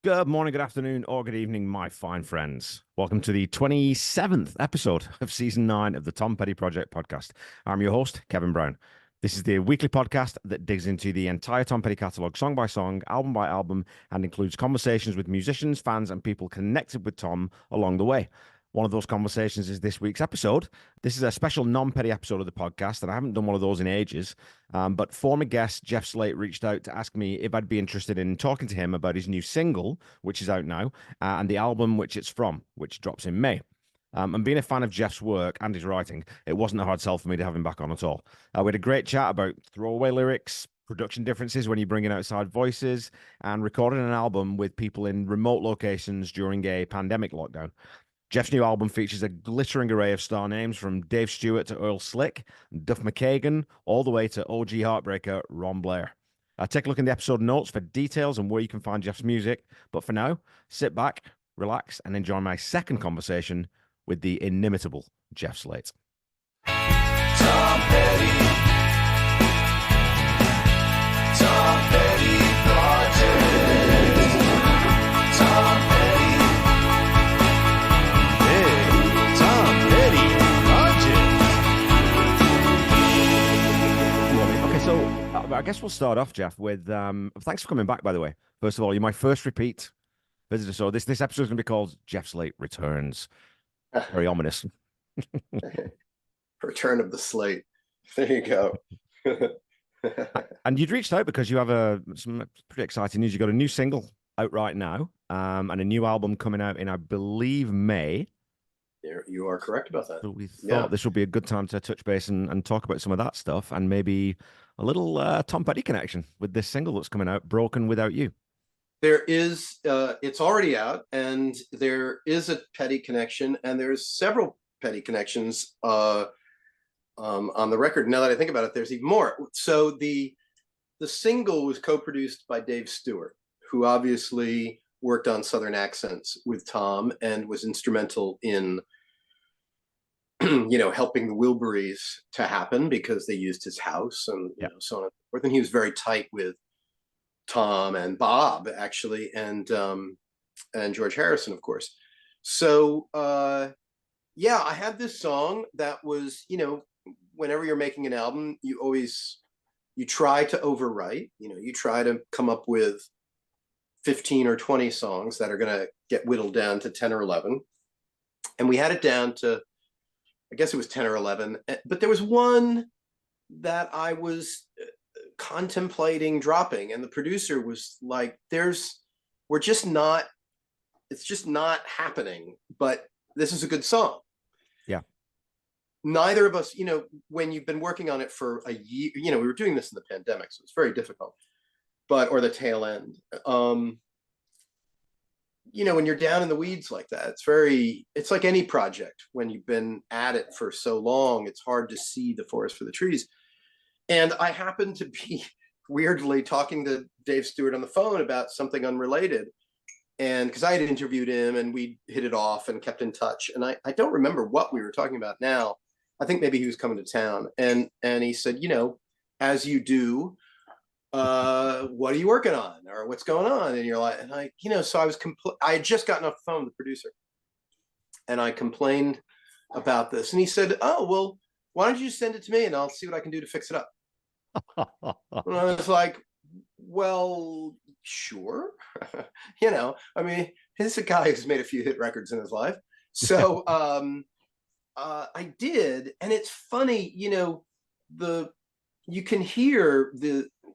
Good morning, good afternoon, or good evening, my fine friends. Welcome to the 27th episode of Season 9 of the Tom Petty Project podcast. I'm your host, Kevin Brown. This is the weekly podcast that digs into the entire Tom Petty catalogue, song by song, album by album, and includes conversations with musicians, fans, and people connected with Tom along the way. One of those conversations is this week's episode. This is a special non-Petty episode of the podcast, and I haven't done one of those in ages. But former guest Jeff Slate reached out to ask me if I'd be interested in talking to him about his new single, which is out now, and the album which it's from, which drops in May. And being a fan of Jeff's work and his writing, it wasn't a hard sell for me to have him back on at all. We had a great chat about throwaway lyrics, production differences when you bring in outside voices, and recording an album with people in remote locations during a pandemic lockdown. Jeff's new album features a glittering array of star names from Dave Stewart to Earl Slick, Duff McKagan, all the way to OG heartbreaker Ron Blair. Take a look in the episode notes for details on where you can find Jeff's music. But for now, sit back, relax, and enjoy my second conversation with the inimitable Jeff Slate. Tom Petty. Tom Petty Project. Tom Petty. Hey, Tom Petty Project. Okay, so I guess we'll start off, Jeff, with thanks for coming back, by the way. First of all, you're my first repeat visitor, so this episode is going to be called Jeff Slate Returns. Very ominous. Return of the Slate. There you go. And you'd reached out because you have some pretty exciting news. You got a new single out right now, and a new album coming out in, I believe, May. You are correct about that. So we thought this would be a good time to touch base and talk about some of that stuff, and maybe a little Tom Petty connection with this single that's coming out, Broken Without You. There is, it's already out, and there is a Petty connection, and there's several Petty connections on the record. Now that I think about it, there's even more. So the single was co-produced by Dave Stewart, who obviously worked on Southern Accents with Tom and was instrumental in, helping the Wilburys to happen because they used his house and so on and so forth. And he was very tight with Tom and Bob, actually, and George Harrison, of course. So I had this song that was, whenever you're making an album, you try to overwrite, you try to come up with 15 or 20 songs that are going to get whittled down to 10 or 11. And we had it down to, I guess it was 10 or 11, but there was one that I was contemplating dropping, and the producer was like, it's just not happening, but this is a good song. Yeah. Neither of us, when you've been working on it for a year, we were doing this in the pandemic, so it's very difficult, or the tail end. When you're down in the weeds like that, it's like any project. When you've been at it for so long, it's hard to see the forest for the trees. And I happened to be weirdly talking to Dave Stewart on the phone about something unrelated. And because I had interviewed him and we hit it off and kept in touch. And I don't remember what we were talking about now. I think maybe he was coming to town. And he said, as you do, what are you working on? Or what's going on? And you're like, so I had just gotten off the phone with the producer. And I complained about this. And he said, oh, well, why don't you just send it to me and I'll see what I can do to fix it up. And I was like, well, sure. He's a guy who's made a few hit records in his life. So I did. And it's funny, you can hear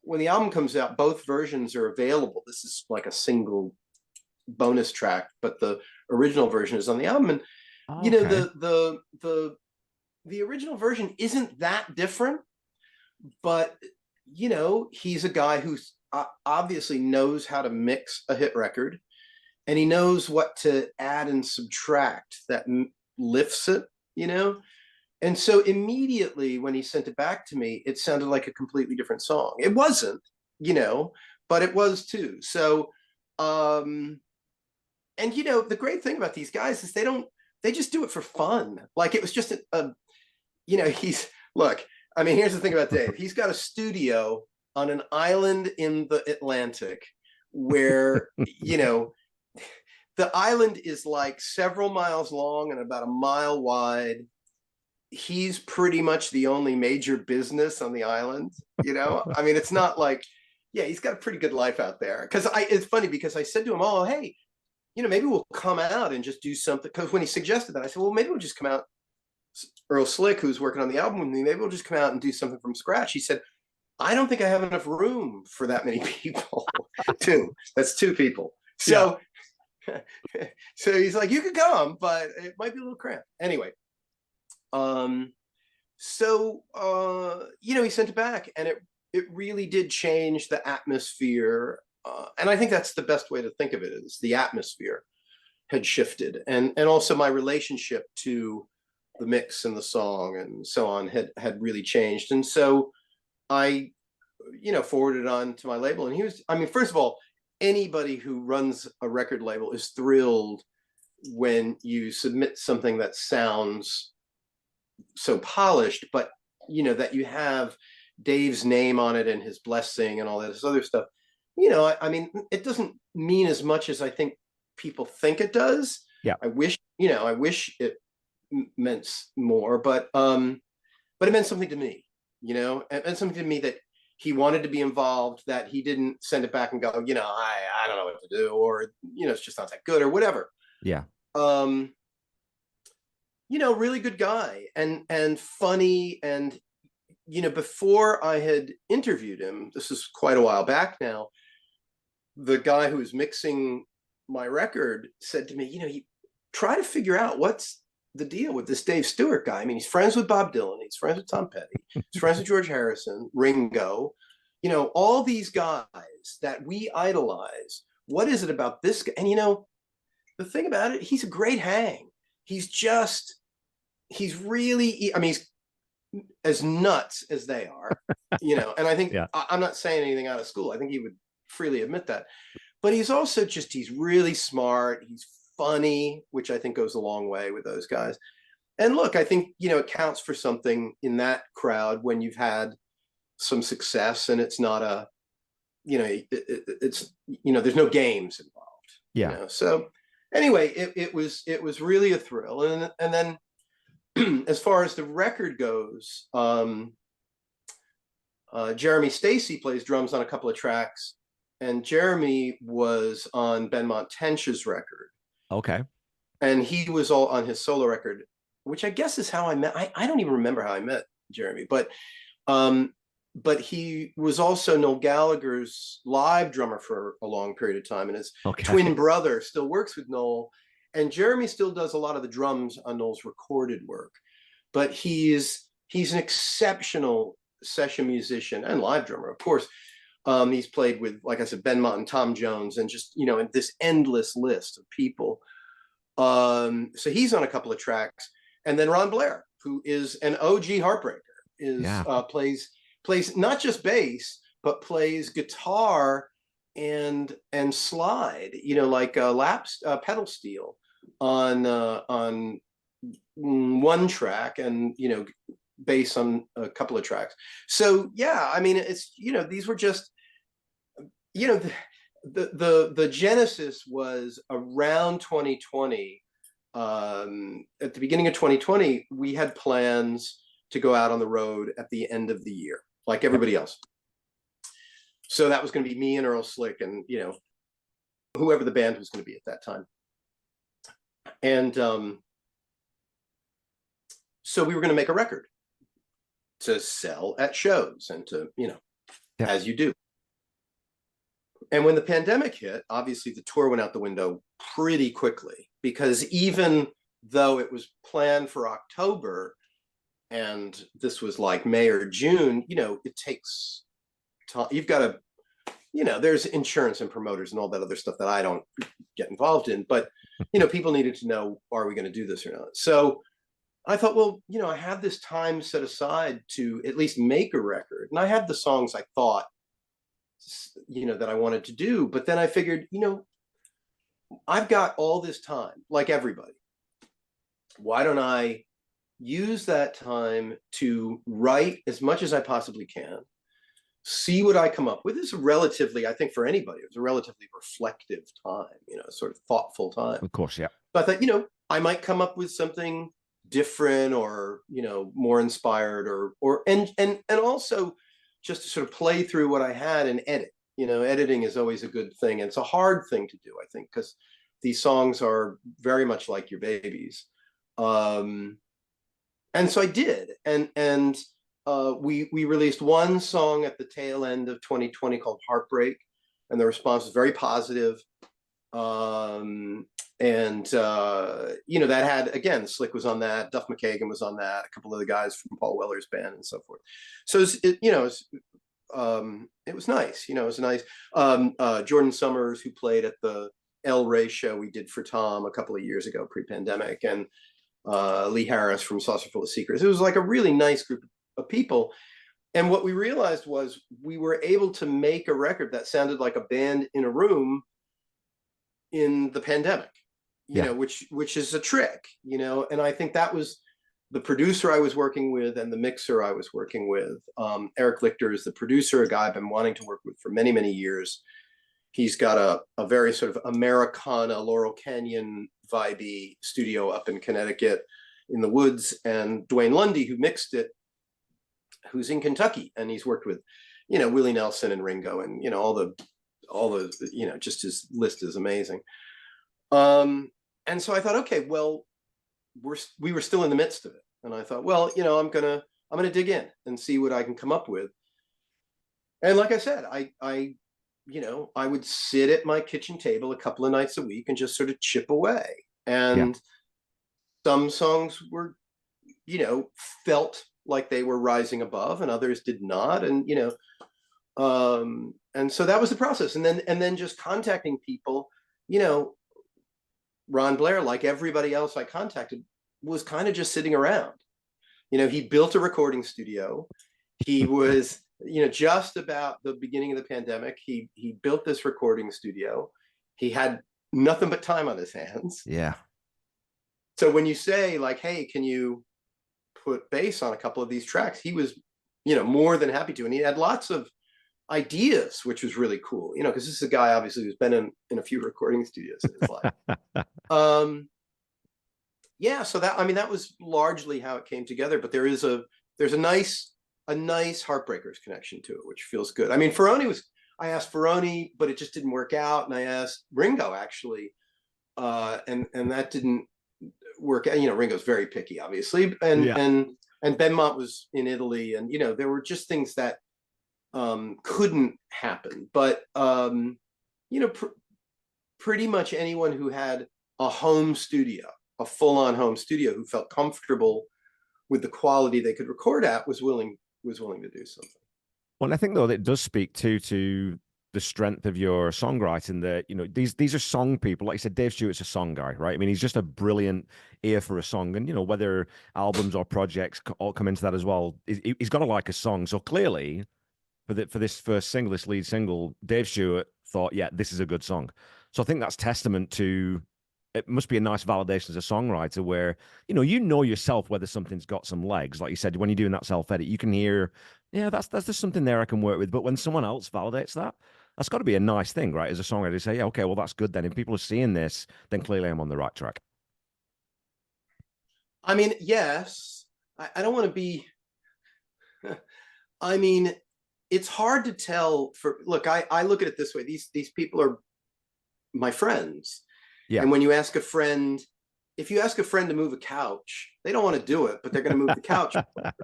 when the album comes out, both versions are available. This is like a single bonus track, but the original version is on the album. And, the original version isn't that different, but, he's a guy who obviously knows how to mix a hit record, and he knows what to add and subtract that lifts it, And so immediately when he sent it back to me, it sounded like a completely different song. It wasn't, but it was too. So, and the great thing about these guys is they just do it for fun. Like it was just here's the thing about Dave. He's got a studio on an island in the Atlantic where, the island is like several miles long and about a mile wide. He's pretty much the only major business on the island, you know? I mean, it's not like, yeah, he's got a pretty good life out there. Because it's funny because I said to him, oh, hey, you know, maybe we'll come out and just do something. Because when he suggested that, I said, well, maybe we'll just come out. Earl Slick, who's working on the album with me, maybe we'll just come out and do something from scratch. He said, I don't think I have enough room for that many people. That's two people. So, so he's like, you could come, but it might be a little cramped. Anyway, you know, he sent it back, and it really did change the atmosphere. And I think that's the best way to think of it, is the atmosphere had shifted, and also my relationship to the mix and the song and so on had really changed. And so I, you know, forwarded it on to my label, and he was, I mean, first of all, anybody who runs a record label is thrilled when you submit something that sounds so polished, but you know, that you have Dave's name on it and his blessing and all this other stuff. You know, I mean, it doesn't mean as much as I think people think it does. Yeah. I wish it meant more, but it meant something to me, you know, it meant something to me that he wanted to be involved, that he didn't send it back and go, you know, I don't know what to do, or, you know, it's just not that good or whatever. Yeah. You know, really good guy and funny. And, you know, before I had interviewed him, this is quite a while back now, the guy who was mixing my record said to me, you know, you try to figure out what's the deal with this Dave Stewart guy. I mean, he's friends with Bob Dylan, he's friends with Tom Petty, he's friends with George Harrison, Ringo, you know, all these guys that we idolize. What is it about this guy? And, you know, the thing about it, he's a great hang. He's really, I mean, he's as nuts as they are, you know, and I think I'm not saying anything out of school. I think he would freely admit that, but he's also just, he's really smart. He's funny, which I think goes a long way with those guys. And look, I think, you know, it counts for something in that crowd when you've had some success and it's not a, you know, it's, you know, there's no games involved. Yeah. You know? So anyway, it was really a thrill. And then as far as the record goes, Jeremy Stacey plays drums on a couple of tracks, and Jeremy was on Benmont Tench's record. Okay. And he was all on his solo record, which I guess is how I met. I don't even remember how I met Jeremy, but he was also Noel Gallagher's live drummer for a long period of time, and his twin brother still works with Noel. And Jeremy still does a lot of the drums on Noel's recorded work, but he's an exceptional session musician and live drummer, of course. He's played with, like I said, Benmont and Tom Jones, and just, you know, this endless list of people. So he's on a couple of tracks, and then Ron Blair, who is an OG heartbreaker, plays not just bass, but plays guitar and slide, you know, like pedal steel on one track, and, you know, bass on a couple of tracks. So yeah, I mean, it's, you know, these were just, you know, the genesis was around 2020. At the beginning of 2020, we had plans to go out on the road at the end of the year, like everybody else. So that was going to be me and Earl Slick, and, you know, whoever the band was going to be at that time. And so we were going to make a record to sell at shows and to, you know, as you do. And when the pandemic hit, obviously the tour went out the window pretty quickly, because even though it was planned for October and this was like May or June, you know, it takes time. You've got to, you know, there's insurance and promoters and all that other stuff that I don't get involved in, but, you know, people needed to know, are we going to do this or not? So I thought, well, you know, I have this time set aside to at least make a record, and I had the songs I thought, you know, that I wanted to do. But then I figured, you know, I've got all this time, like everybody. Why don't I use that time to write as much as I possibly can, see what I come up with. It's a relatively, I think for anybody, it was a relatively reflective time, sort of thoughtful time. Of course, yeah. But I thought, I might come up with something different or, more inspired and also just to sort of play through what I had and edit. Editing is always a good thing. And it's a hard thing to do, I think, because these songs are very much like your babies. And so I did. And we released one song at the tail end of 2020 called Heartbreak, and the response was very positive. That had, again, Slick was on that, Duff McKagan was on that, a couple of the guys from Paul Weller's band and so forth. So it was nice. It was nice. Jordan Summers, who played at the El Rey show we did for Tom a couple of years ago, pre-pandemic, and Lee Harris from Saucerful of Secrets. It was like a really nice group of people. And what we realized was we were able to make a record that sounded like a band in a room in the pandemic, which is a trick, and I think that was the producer I was working with and the mixer I was working with. Eric Lichter is the producer, a guy I've been wanting to work with for many, many years. He's got a very sort of Americana, Laurel Canyon vibey studio up in Connecticut in the woods. And Dwayne Lundy, who mixed it, who's in Kentucky, and he's worked with, Willie Nelson and Ringo and, all the, just his list is amazing. And so I thought, okay, well, we were still in the midst of it. And I thought, well, I'm gonna dig in and see what I can come up with. And like I said, I would sit at my kitchen table a couple of nights a week and just sort of chip away. And some songs were, felt like they were rising above, and others did not. And, and so that was the process. And then just contacting people, Ron Blair, like everybody else I contacted, was kind of just sitting around. He built a recording studio. He was, just about the beginning of the pandemic, he built this recording studio. He had nothing but time on his hands. Yeah. So when you say like, hey, can you put bass on a couple of these tracks, he was, more than happy to. And he had lots of ideas, which was really cool, because this is a guy obviously who's been in a few recording studios in his life. So that was largely how it came together. But there's a nice Heartbreakers connection to it, which feels good. I mean, I asked Ferroni, but it just didn't work out. And I asked Ringo actually, and that didn't work out. Ringo's very picky, obviously. And Benmont was in Italy, and there were just things that couldn't happen. But pretty much anyone who had a home studio, a full-on home studio, who felt comfortable with the quality they could record at, was willing to do something. Well, I think though that it does speak to the strength of your songwriting. That these are song people. Like you said, Dave Stewart's a song guy, right? I mean, he's just a brilliant ear for a song, and whether albums or projects all come into that as well. He's got to like a song. So clearly, for this first single, this lead single, Dave Stewart thought, yeah, this is a good song. So I think that's testament to, it must be a nice validation as a songwriter where, yourself whether something's got some legs. Like you said, when you're doing that self-edit, you can hear, yeah, that's there's something there I can work with. But when someone else validates that, that's got to be a nice thing, right? As a songwriter, to say, yeah, okay, well, that's good then. If people are seeing this, then clearly I'm on the right track. I mean, yes, I don't want to be, I mean, it's hard to tell. I look at it this way. These people are my friends. Yeah. And when you ask a friend, if you ask a friend to move a couch, they don't want to do it, but they're going to move the couch.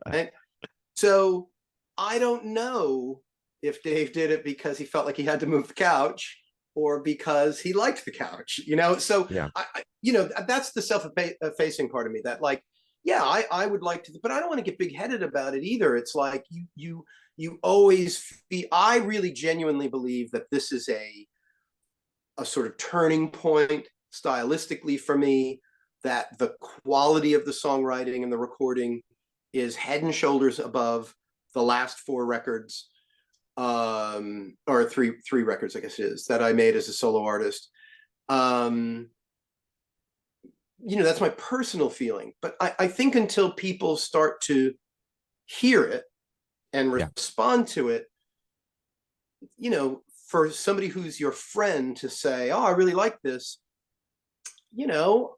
Right? So I don't know if Dave did it because he felt like he had to move the couch or because he liked the couch, So, yeah. That's the self-effacing part of me that I would like to, but I don't want to get big-headed about it either. It's like you always feel, I really genuinely believe that this is a sort of turning point stylistically for me, that the quality of the songwriting and the recording is head and shoulders above the last 4 records, or three records, I guess it is, that I made as a solo artist. That's my personal feeling, but I think until people start to hear it and respond to it, you know, for somebody who's your friend to say, oh, I really like this, you know,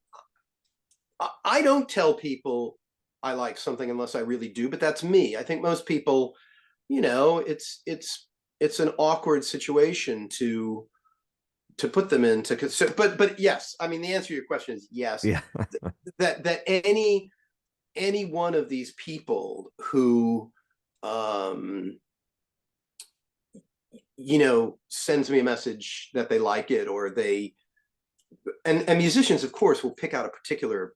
I don't tell people I like something unless I really do, but that's me. I think most people, you know, it's an awkward situation to put them into. But yes, I mean the answer to your question is yes. Yeah. That any one of these people who you know, sends me a message that they like it, or they, and musicians of course will pick out a particular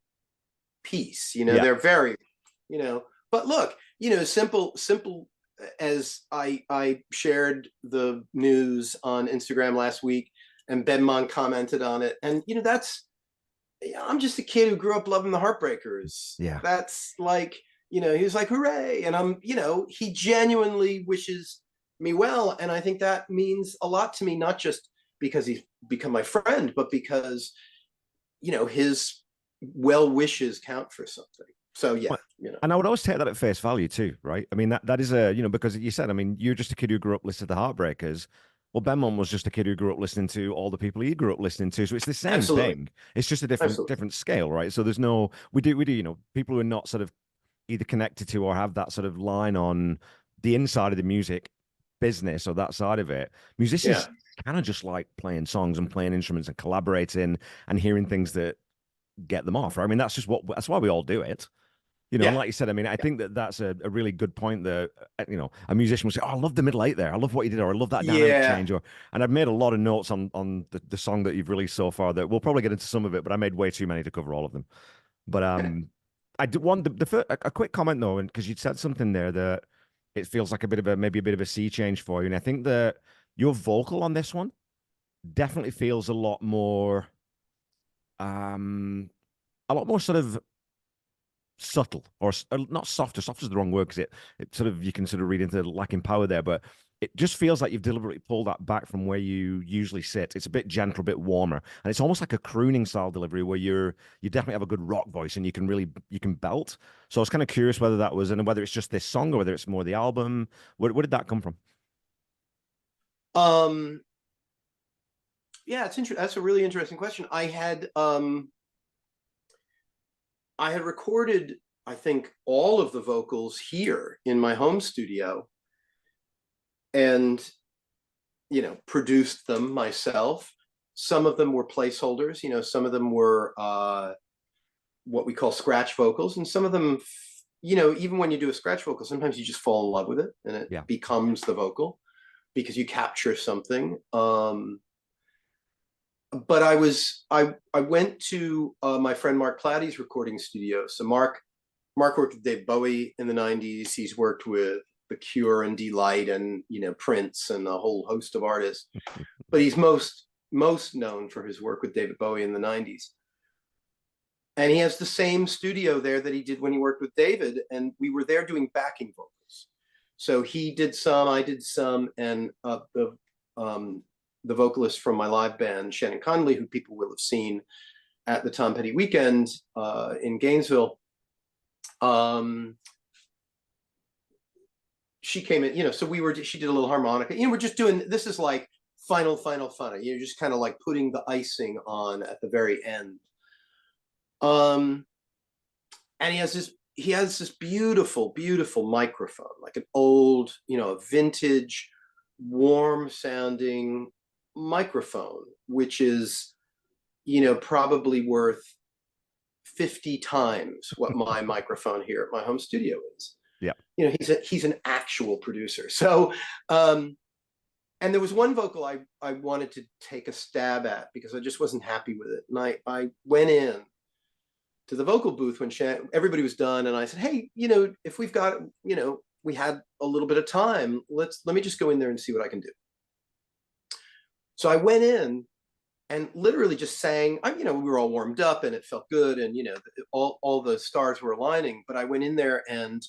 piece, you know, Yeah. they're very, you know, but look, you know, simple as I shared the news on Instagram last week, and Benmont commented on it, and you know, that's, I'm just a kid who grew up loving the Heartbreakers. Yeah. That's like, you know, he was like, hooray. And I'm, you know, he genuinely wishes me well. And I think that means a lot to me, not just because he's become my friend, but because, you know, his well wishes count for something. So yeah, Well, you know. and I would always take that at face value too, right? I mean, that is a, you know, because you said, I mean, you're just a kid who grew up listening to the Heartbreakers. Well, Benmont was just a kid who grew up listening to all the people he grew up listening to. So it's the same Absolutely. thing. It's just a different Absolutely. different scale, right? So there's no, we do, you know, people who are not sort of either connected to or have that sort of line on the inside of the music business or that side of it. Yeah. Musicians kind of just like playing songs and playing instruments and collaborating and hearing things that get them off, right? I mean, that's why we all do it. You know, and Yeah. like you said, I mean, I think that that's a really good point that, you know, a musician will say, oh, I love the middle eight there. I love what you did, or I love that dynamic Yeah. change. Or, and I've made a lot of notes on the song that you've released so far that we'll probably get into some of it, but I made way too many to cover all of them. But I do want a quick comment though, and because you'd said something there that it feels like a bit of a, maybe a bit of a sea change for you. And I think that your vocal on this one definitely feels um, a lot more sort of subtle or not softer. Soft is the wrong word because it sort of, you can sort of read into lacking power there, but it just feels like you've deliberately pulled that back from where you usually sit. It's a bit gentle, a bit warmer, and it's almost like a crooning style delivery where you definitely have a good rock voice and you can belt. So I was kind of curious whether that was, and whether it's just this song or whether it's more the album. Where did that come from? Um, yeah, it's interesting. That's a really interesting question. I had recorded, I think, all of the vocals here in my home studio, and you know, produced them myself. Some of them were placeholders, you know, some of them were what we call scratch vocals, and some of them, you know, even when you do a scratch vocal, sometimes you just fall in love with it and it Yeah. becomes the vocal because you capture something. But I went to my friend Mark Plati's recording studio. So Mark worked with Dave Bowie in the 90s. He's worked with The Cure and Delight and, you know, Prince and a whole host of artists. But he's most known for his work with David Bowie in the 90s. And he has the same studio there that he did when he worked with David, and we were there doing backing vocals. So he did some, I did some, and the vocalist from my live band, Shannon Conley, who people will have seen at the Tom Petty weekend in Gainesville, she came in, you know, so she did a little harmonica. You know, we're just doing, this is like final fun. You're just kind of like putting the icing on at the very end. And he has this beautiful microphone, like an old, you know, a vintage, warm sounding microphone, which is, you know, probably worth 50 times what my microphone here at my home studio is. Yeah. You know, he's an actual producer. So, and there was one vocal I wanted to take a stab at because I just wasn't happy with it. And I went in to the vocal booth when everybody was done, and I said, hey, you know, if we've got, you know, we had a little bit of time, let me just go in there and see what I can do. So I went in and literally just sang. You know, we were all warmed up and it felt good, and you know, all the stars were aligning. But I went in there and,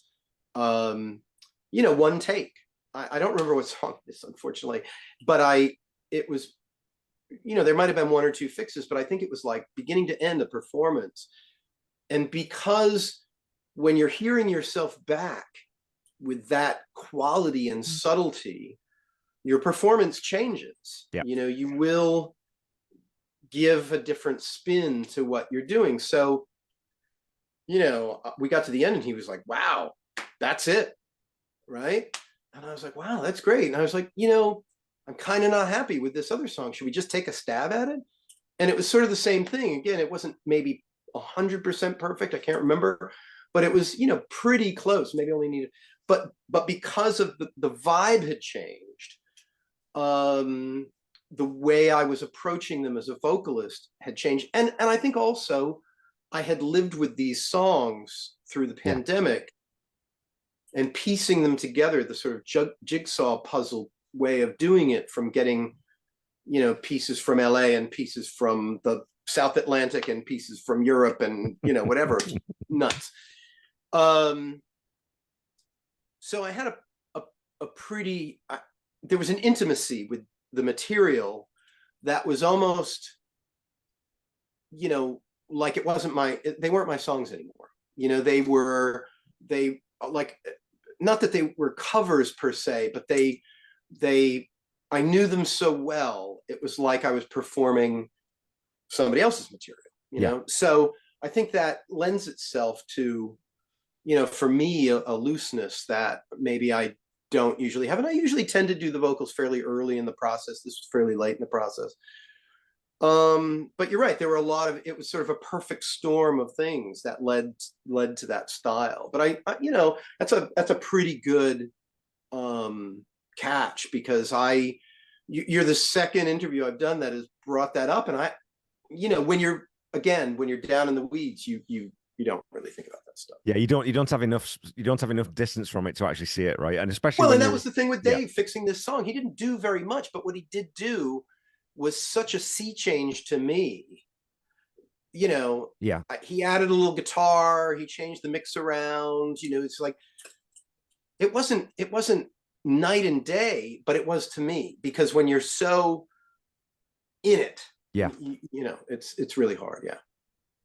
you know, one take. I don't remember what song it is, unfortunately, but it was, you know, there might have been one or two fixes, but I think it was like beginning to end a performance. And because when you're hearing yourself back with that quality and subtlety, your performance changes. Yeah. You know, you will give a different spin to what you're doing. So, you know, we got to the end and he was like, wow, that's it. Right. And I was like, wow, that's great. And I was like, you know, I'm kind of not happy with this other song. Should we just take a stab at it? And it was sort of the same thing. Again, it wasn't maybe 100% perfect. I can't remember, but it was, you know, pretty close. Maybe only needed, but because of the vibe had changed, the way I was approaching them as a vocalist had changed. And I think also I had lived with these songs through the pandemic and piecing them together, the sort of jigsaw puzzle way of doing it, from getting, you know, pieces from LA and pieces from the South Atlantic and pieces from Europe and, you know, whatever, nuts. So I had a pretty, there was an intimacy with the material that was almost, you know, like it wasn't they weren't my songs anymore. You know, they like, not that they were covers per se, but I knew them so well. It was like I was performing somebody else's material, you know? So I think that lends itself to, you know, for me, a looseness that maybe I don't usually have. And I usually tend to do the vocals fairly early in the process. This was fairly late in the process. But you're right. There were a lot of, it was sort of a perfect storm of things that led to that style. But I you know, that's a pretty good catch, because you're the second interview I've done that has brought that up. And you know, when you're down in the weeds, you don't really think about that stuff. Yeah, you don't have enough distance from it to actually see it, right? And especially well, and that was the thing with Dave fixing this song. He didn't do very much, but what he did do was such a sea change to me. You know, he added a little guitar, he changed the mix around, you know, it's like, it wasn't night and day, but it was to me, because when you're so in it, you know, it's really hard. Yeah.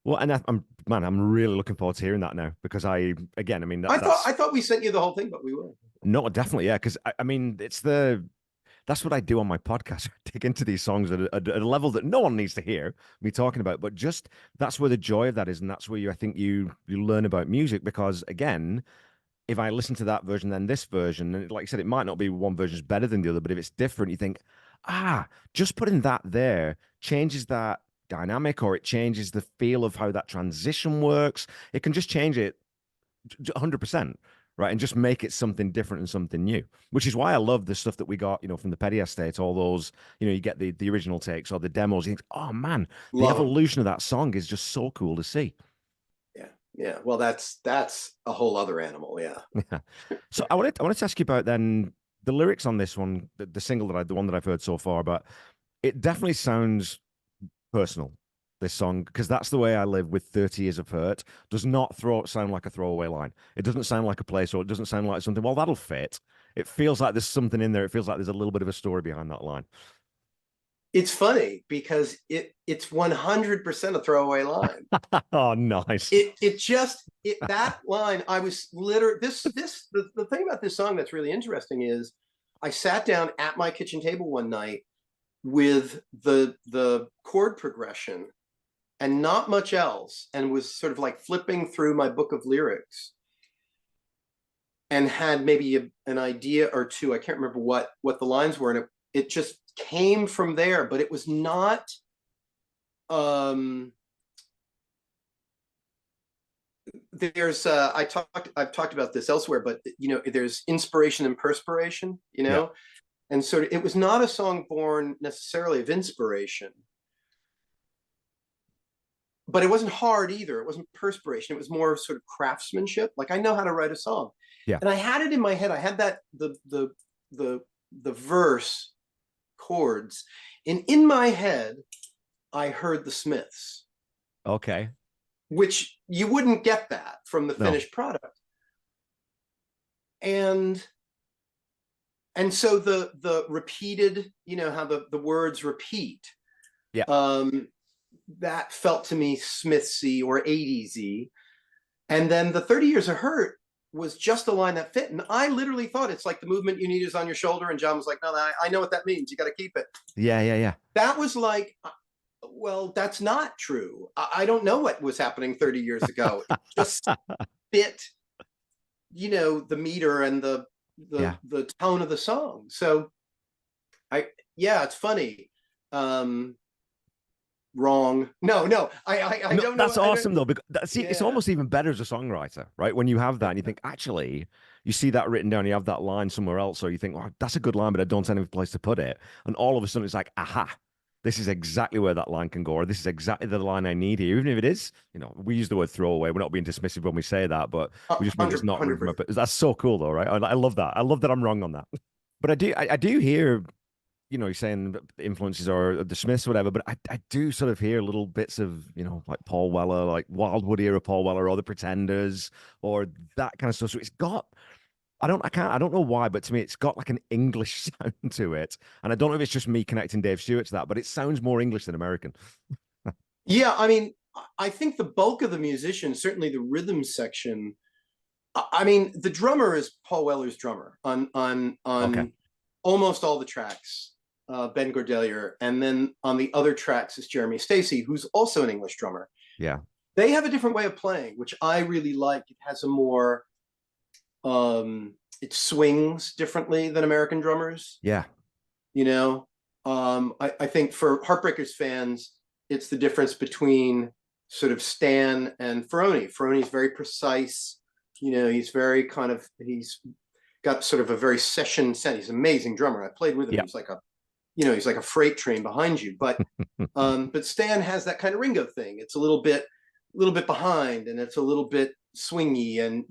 Well, and I'm really looking forward to hearing that now, because I mean, I thought we sent you the whole thing, but we will. No, definitely, yeah, because I mean, that's what I do on my podcast. I dig into these songs at a level that no one needs to hear me talking about, but just that's where the joy of that is, and that's where I think you learn about music. Because again, if I listen to that version, then this version, and like I said, it might not be one version's better than the other, but if it's different, you think, just putting that there changes that dynamic, or it changes the feel of how that transition works. It can just change it 100%. Right, and just make it something different and something new, which is why I love the stuff that we got, you know, from the Petty Estate, all those, you know, you get the original takes or the demos, you think, oh man, the evolution of that song is just so cool to see. Yeah. Well, that's a whole other animal. Yeah. So I wanted to ask you about then the lyrics on this one, the single the one that I've heard so far, but it definitely sounds personal, this song, because that's the way I live with 30 Years of Hurt. Does not sound like a throwaway line. It doesn't sound like a place, or it doesn't sound like something, well, that'll fit. It feels like there's something in there. It feels like there's a little bit of a story behind that line. It's funny because it's 100% a throwaway line. Oh, nice. That line, I was literally, the thing about this song that's really interesting is I sat down at my kitchen table one night with the chord progression and not much else, and was sort of like flipping through my book of lyrics, and had maybe an idea or two. I can't remember what the lines were, and it just came from there. But it was not there's I've talked about this elsewhere, but you know, there's inspiration and perspiration, you know. And so it was not a song born necessarily of inspiration, but it wasn't hard either. It wasn't perspiration. It was more sort of craftsmanship. Like, I know how to write a song. Yeah. And I had it in my head. I had that the verse chords, and in my head, I heard the Smiths. Okay. Which you wouldn't get that from the finished product. And so the repeated, you know, how the words repeat. Yeah. That felt to me Smithsy or 80s-y. And then the 30 Years of Hurt was just a line that fit. And I literally thought it's like the movement you need is on your shoulder. And John was like, no, I know what that means. You got to keep it. Yeah. That was like, well, that's not true. I don't know what was happening 30 years ago. It just fit, the meter and the tone of the song. So it's funny. Wrong. No. I don't know. That's awesome though. Because it's Yeah. almost even better as a songwriter, right? When you have that and you think, actually, you see that written down, you have that line somewhere else, or you think, well, that's a good line, but I don't have any place to put it. And all of a sudden it's like, aha, this is exactly where that line can go, or this is exactly the line I need here. Even if it is, we use the word throwaway. We're not being dismissive when we say that, but we just mean it's not. 100%. That's so cool though, right? I love that. I love that I'm wrong on that. But I do hear, you're saying influences are the Smiths, whatever, but I do sort of hear little bits of, like Paul Weller, like Wildwood era Paul Weller, or the Pretenders, or that kind of stuff. So it's got, I don't know why, but to me, it's got like an English sound to it. And I don't know if it's just me connecting Dave Stewart to that, but it sounds more English than American. Yeah, I mean, I think the bulk of the musicians, certainly the rhythm section, I mean, the drummer is Paul Weller's drummer on Okay. almost all the tracks, Ben Gordelier, and then on the other tracks is Jeremy Stacey, who's also an English drummer. Yeah. They have a different way of playing, which I really like. It has a more, it swings differently than American drummers. Yeah. I think for Heartbreakers fans, it's the difference between sort of Stan and Ferroni. Ferroni's very precise. He's very he's got sort of a very session set. He's an amazing drummer. I played with him. Yeah. He's like a freight train behind you. But Stan has that kind of Ringo thing. It's a little bit behind, and it's a little bit swingy, and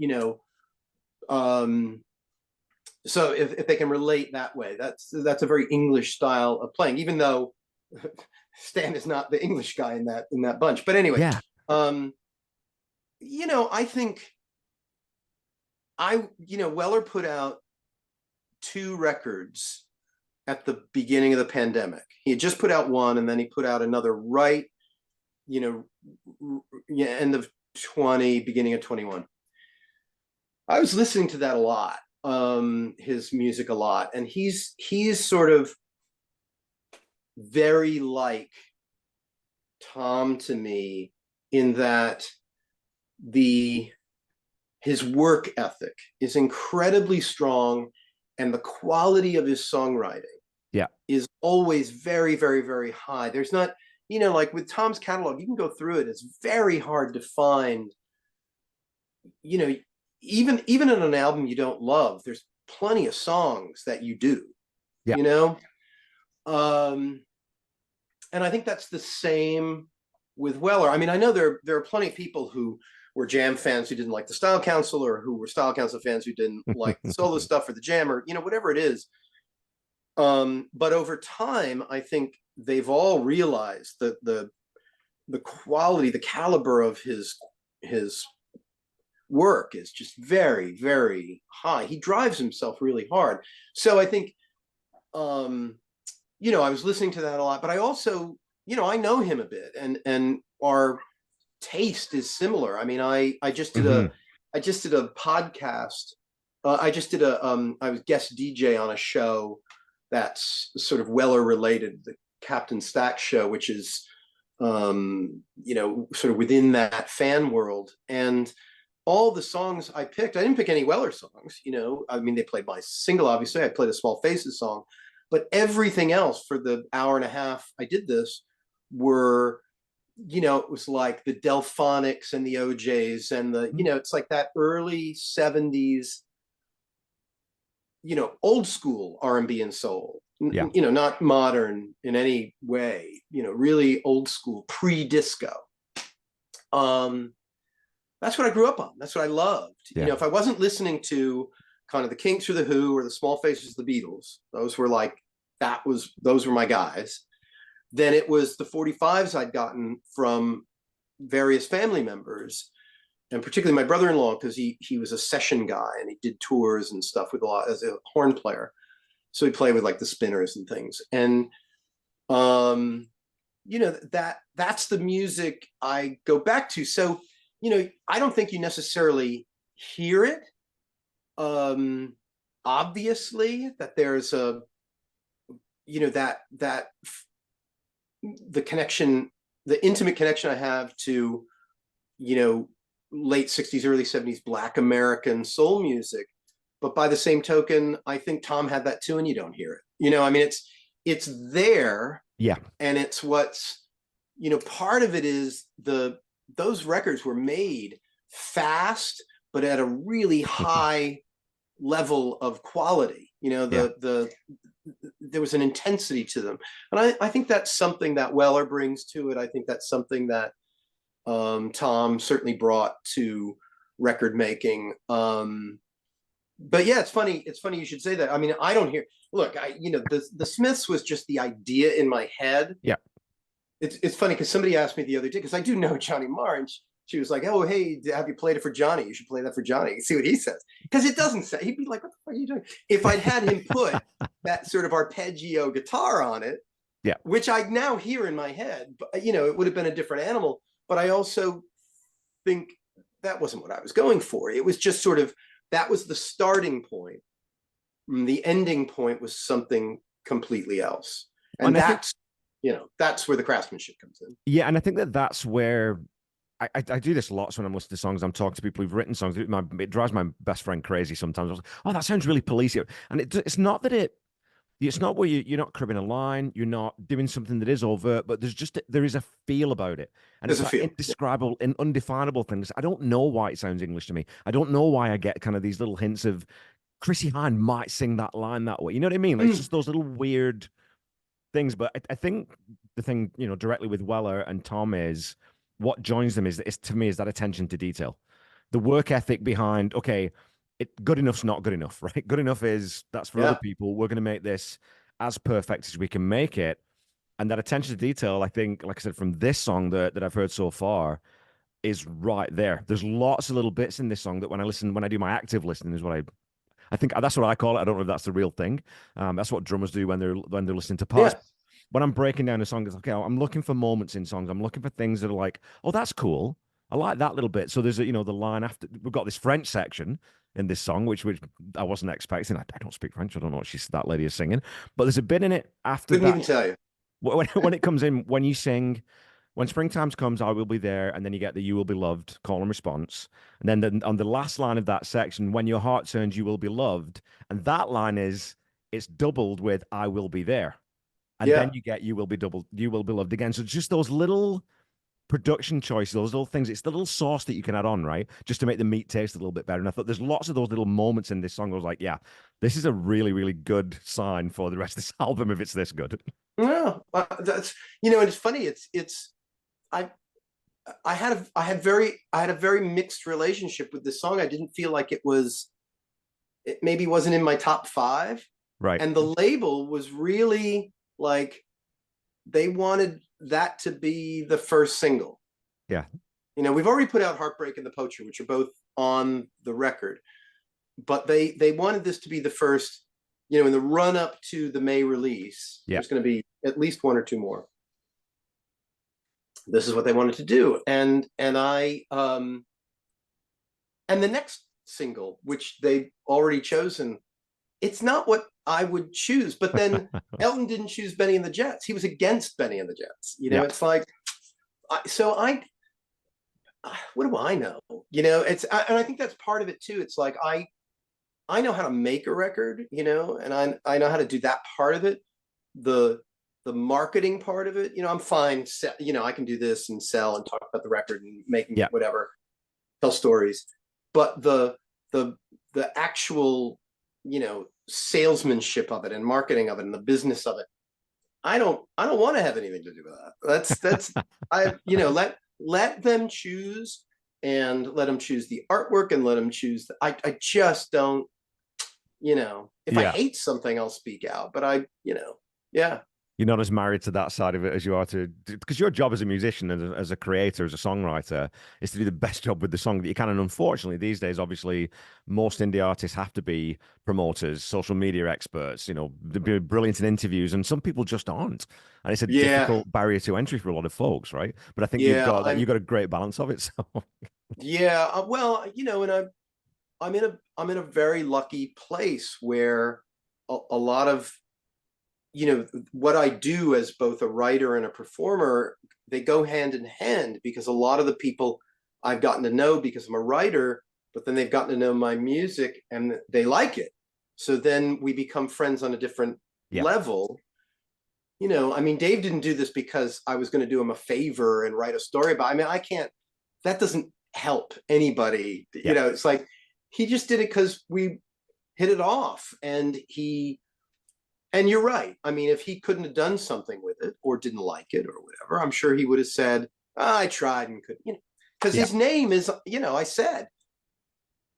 so if they can relate that way, that's a very English style of playing, even though Stan is not the English guy in that bunch. But anyway, Yeah. I think Weller put out 2 records at the beginning of the pandemic. He had just put out one, and then he put out another right, end of 20, beginning of 21. I was listening to that a lot, his music a lot, and he's sort of very like Tom to me, in that his work ethic is incredibly strong, and the quality of his songwriting is always very, very, very high. There's not, like with Tom's catalog, you can go through it. It's very hard to find, even in an album you don't love, there's plenty of songs that you do. Yeah. And I think that's the same with Weller. I mean, I know there are plenty of people who were Jam fans who didn't like the Style Council, or who were Style Council fans who didn't like the solo stuff or the Jam, or whatever it is. But over time, I think they've all realized that the quality, the caliber of his work is just very, very high. He drives himself really hard. So I think, I was listening to that a lot, but I also, I know him a bit, and our taste is similar. I mean, I just did a podcast. I was guest DJ on a show that's sort of Weller related, the Captain Stack show, which is, sort of within that fan world. And all the songs I picked, I didn't pick any Weller songs, I mean, they played my single, obviously. I played a Small Faces song, but everything else for the hour and a half I did this were, it was like the Delphonics and the OJs and the, it's like that early 70s, old school R&B and soul. Yeah. Not modern in any way, really old school, pre-disco. That's what I grew up on. That's what I loved. Yeah. If I wasn't listening to kind of the Kinks or the Who or the Small Faces, the Beatles, those were my guys. Then it was the 45s I'd gotten from various family members, and particularly my brother-in-law, because he was a session guy and he did tours and stuff with a lot as a horn player. So he played with like the Spinners and things. And, that's the music I go back to. So, I don't think you necessarily hear it obviously that there's a, that the connection, the intimate connection I have to, late 60s, early 70s Black American soul music. But by the same token, I think Tom had that too, and you don't hear it. I mean, it's there. Yeah. And it's what's, part of it is those records were made fast, but at a really high level of quality. There was an intensity to them. And I think that's something that Weller brings to it. I think that's something that Tom certainly brought to record making. But yeah, it's funny you should say that. I mean, I don't hear, look, the Smiths was just the idea in my head. Yeah. It's funny because somebody asked me the other day, because I do know Johnny Marr, and she was like, oh, hey, have you played it for Johnny? You should play that for Johnny. See what he says. Because it doesn't say, he'd be like, what the fuck are you doing? If I'd had him put that sort of arpeggio guitar on it, yeah, which I now hear in my head, but it would have been a different animal. But I also think that wasn't what I was going for. It was just sort of, that was the starting point. The ending point was something completely else. And that's, that's where the craftsmanship comes in. Yeah. And I think that's where I do this lots when I'm listening to songs. I'm talking to people who've written songs. It drives my best friend crazy sometimes. I was like, oh, that sounds really policey. And it's not that it's not where you're not cribbing a line, you're not doing something that is overt, but there is a feel about it. And there's it's like indescribable and undefinable things. I don't know why it sounds English to me. I don't know why I get kind of these little hints of Chrissy Hine might sing that line that way. You know what I mean? Like, it's just those little weird things. But I think the thing, directly with Weller and Tom is what joins them is to me is that attention to detail. The work ethic behind, okay, good enough's not good enough, right? Good enough is that's for other people. We're going to make this as perfect as we can make it. And that attention to detail, I think, like I said, from this song that I've heard so far is right there. There's lots of little bits in this song that when I do my active listening is what I think that's what I call it. I don't know if that's the real thing. That's what drummers do when they're listening to parts. Yeah. When I'm breaking down a song, it's okay, I'm looking for moments in songs. I'm looking for things that are like, oh, that's cool. I like that little bit. So there's the line after, we've got this French section in this song, which I wasn't expecting. I don't speak French. I don't know what that lady is singing, but there's a bit in it after Couldn't that. even tell you. When it comes in, when you sing, when springtime comes, I will be there, and then you get the "You will be loved" call and response, and then on the last line of that section, when your heart turns, you will be loved, and that line it's doubled with "I will be there," and then you get "You will be loved" again. So it's just those little production choices, those little things. It's the little sauce that you can add on, right? Just to make the meat taste a little bit better. And I thought there's lots of those little moments in this song. I was like, yeah, this is a really, really good sign for the rest of this album if it's this good. Yeah, that's and it's funny. I had a very mixed relationship with this song. I didn't feel like it maybe wasn't in my top 5. Right. And the label was really like, they wanted that to be the first single. Yeah. We've already put out Heartbreak and The Poacher, which are both on the record, but they wanted this to be the first, in the run up to the May release. There's going to be at least 1 or 2 more. This is what they wanted to do. And I and the next single, which they've already chosen, it's not what I would choose. But then Elton didn't choose Benny and the Jets. He was against Benny and the Jets. It's like, what do I know? And I think that's part of it too. It's like, I know how to make a record, and I know how to do that part of it. The marketing part of it, I'm fine. I can do this and sell and talk about the record and making whatever, tell stories. But the actual, salesmanship of it and marketing of it and the business of it, I don't want to have anything to do with that. That's let them choose, and let them choose the artwork, and let them choose. I just don't, if I hate something, I'll speak out. But You're not as married to that side of it as you are because your job as a musician and as a creator, as a songwriter, is to do the best job with the song that you can. And unfortunately, these days, obviously, most indie artists have to be promoters, social media experts, they'd be brilliant in interviews, and some people just aren't. And it's a difficult barrier to entry for a lot of folks, right? But I think you've got a great balance of it. So well, and I'm in a very lucky place where a lot of, what I do as both a writer and a performer, they go hand in hand, because a lot of the people I've gotten to know because I'm a writer, but then they've gotten to know my music and they like it. So then we become friends on a different Yeah. level. I mean, Dave didn't do this because I was going to do him a favor and write a story about. I mean, I can't. That doesn't help anybody. Yeah. It's like he just did it because we hit it off, and you're right. I mean, if he couldn't have done something with it or didn't like it or whatever, I'm sure he would have said, I tried and couldn't, because Yeah. his name is, I said,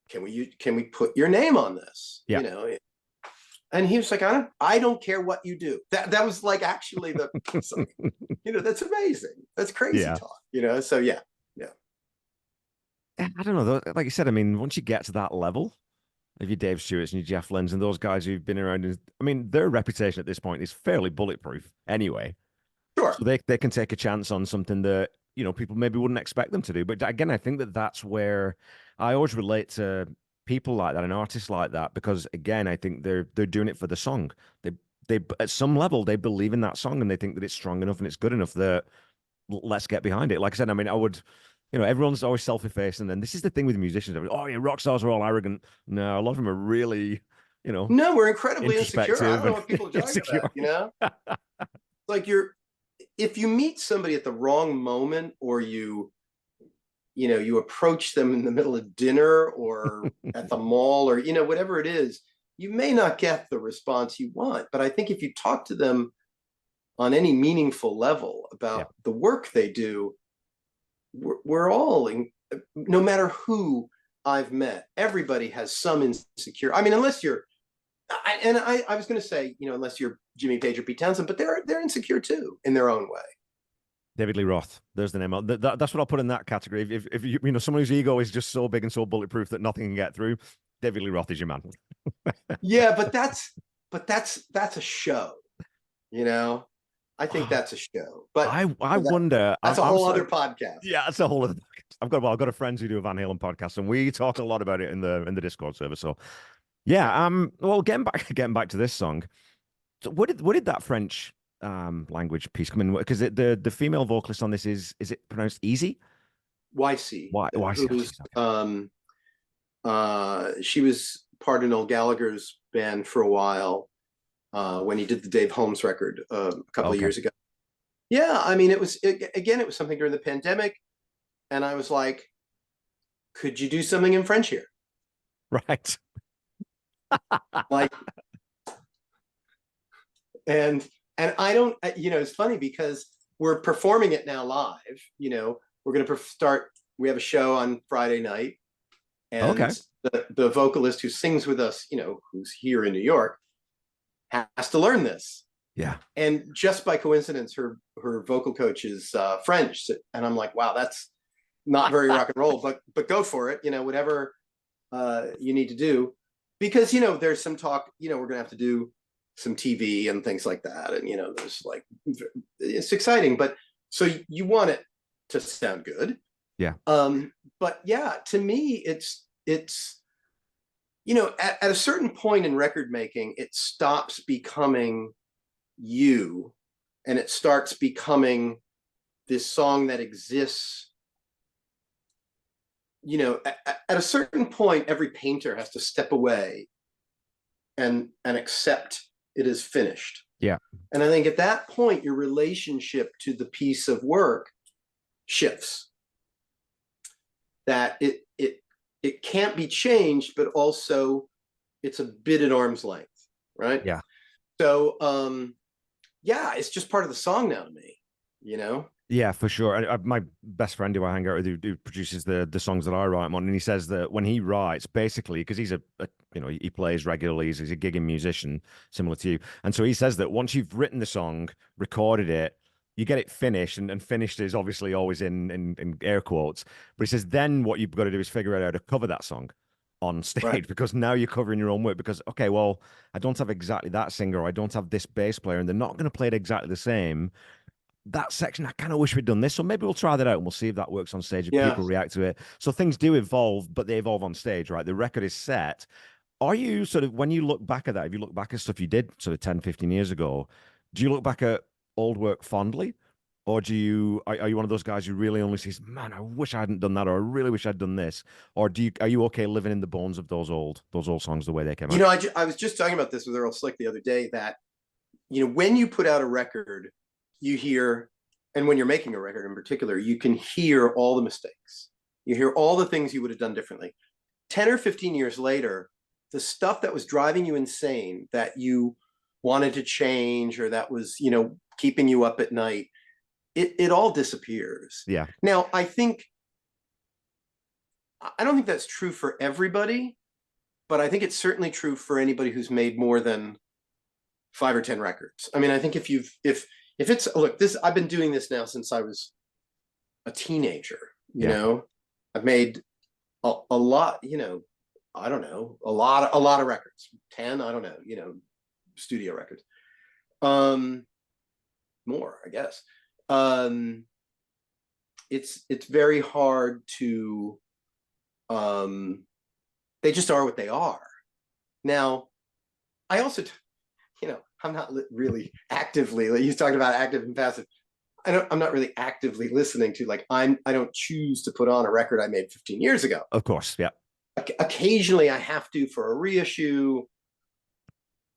can we put your name on this? Yeah. And he was like, I don't care what you do. That was like actually that's amazing. That's crazy Yeah. talk, so yeah. I don't know. Like you said, I mean, once you get to that level, of your Dave Stewarts and your Jeff Lynnes and those guys who've been around, I mean, their reputation at this point is fairly bulletproof anyway. Sure. So they can take a chance on something that, people maybe wouldn't expect them to do. But again, I think that's where I always relate to people like that and artists like that, because again, I think they're doing it for the song. They at some level they believe in that song and they think that it's strong enough and it's good enough that let's get behind it. Like I said, I mean, I would, everyone's always self-effacing, and this is the thing with musicians. Oh yeah, rock stars are all arrogant. No, a lot of them are really, No, we're incredibly insecure. I don't know what people are talking insecure. about, Like if you meet somebody at the wrong moment, or you approach them in the middle of dinner or at the mall, or whatever it is, you may not get the response you want. But I think if you talk to them on any meaningful level about the work they do, we're all no matter who I've met, everybody has some insecure. I mean, unless you're, I was going to say, unless you're Jimmy Page or Pete Townsend, but they're insecure too in their own way. David Lee Roth. There's the name. That's what I'll put in that category. If you someone whose ego is just so big and so bulletproof that nothing can get through, David Lee Roth is your man. Yeah, but that's a show. I think that's a show. But I wonder. That's a whole other podcast. Yeah, that's a whole other. I've got a friends who do a Van Halen podcast, and we talk a lot about it in the Discord server. So, yeah. Well, getting back to this song. So, what did that French language piece come in? Because the female vocalist on this is it pronounced Easy? YC. YC. She was part of Noel Gallagher's band for a while. When he did the Dave Holmes record a couple of years ago. Yeah, I mean, it was something during the pandemic, and I was like, could you do something in French here? Right. Like, and I don't, it's funny because we're performing it now live. We're going to start. We have a show on Friday night, and the vocalist who sings with us, who's here in New York, has to learn this. Yeah. And just by coincidence, her vocal coach is French. And I'm like, wow, that's not very rock and roll, but go for it. Whatever you need to do. Because, there's some talk, we're going to have to do some TV and things like that. And, there's like, it's exciting. But so you want it to sound good. Yeah. But yeah, to me, it's at a certain point in record making, it stops becoming you and it starts becoming this song that exists. At a certain point, every painter has to step away and accept it is finished. Yeah. And I think at that point, your relationship to the piece of work shifts. That it can't be changed, but also it's a bit at arm's length, right? Yeah. So, yeah, it's just part of the song now to me, Yeah, for sure. My best friend who I hang out with, who produces the songs that I write on, and he says that when he writes, basically, because he's he plays regularly, he's a gigging musician, similar to you, and so he says that once you've written the song, recorded it, you get it finished, and finished is obviously always in air quotes. But he says then what you've got to do is figure out how to cover that song on stage, right? Because now you're covering your own work. Because okay, well, I don't have exactly that singer, or I don't have this bass player, and they're not going to play it exactly the same. that section, I kind of wish we'd done this. So maybe we'll try that out and we'll see if that works on stage, if Yeah. people react to it. So things do evolve, but they evolve on stage, right? The record is set. Are you sort of, when you look back at that, if you look back at stuff you did sort of 10, 15 years ago, do you look back at old work fondly? Or are you one of those guys who really only sees, man, I wish I hadn't done that, or I really wish I'd done this? Or are you okay living in the bones of those old songs the way they came out? I was just talking about this with Earl Slick the other day, that, when you put out a record, you hear, and when you're making a record in particular, you can hear all the mistakes. You hear all the things you would have done differently. 10 or 15 years later, the stuff that was driving you insane, that you wanted to change, or that was, keeping you up at night, it all disappears. Yeah. Now, I don't think that's true for everybody, but I think it's certainly true for anybody who's made more than 5 or 10 records. I mean, I think if it's, look, I've been doing this now since I was a teenager, I've made a lot, I don't know, a lot of records, 10, I don't know, studio records, more, I guess. It's very hard to, they just are what they are. Now, I also, I'm not really actively, like you talked about active and passive. I'm not really actively listening to, like, I don't choose to put on a record I made 15 years ago. Of course. Yeah. Occasionally I have to for a reissue.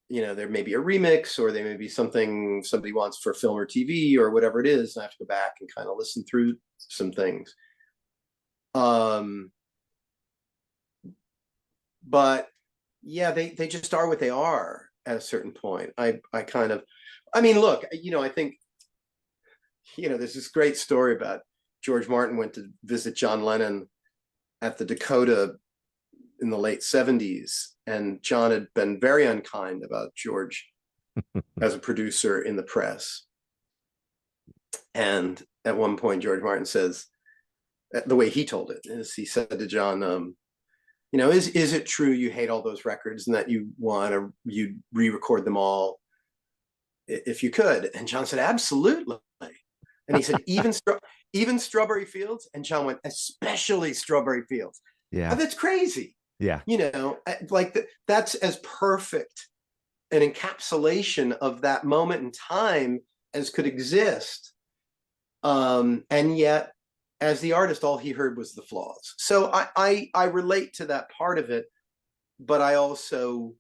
There may be a remix, or there may be something somebody wants for film or TV or whatever it is. And I have to go back and kind of listen through some things. But yeah, they just are what they are at a certain point. I mean, look, I think, there's this great story about George Martin went to visit John Lennon at the Dakota in the late 70s, and John had been very unkind about George as a producer in the press. And at one point, George Martin says, the way he told it is, he said to John, is it true you hate all those records and that you'd re-record them all if you could? And John said, absolutely. And he said, even Strawberry Fields? And John went, especially Strawberry Fields. Yeah. Oh, that's crazy. Yeah. Like that's as perfect an encapsulation of that moment in time as could exist. And yet, as the artist, all he heard was the flaws. So I relate to that part of it, but I also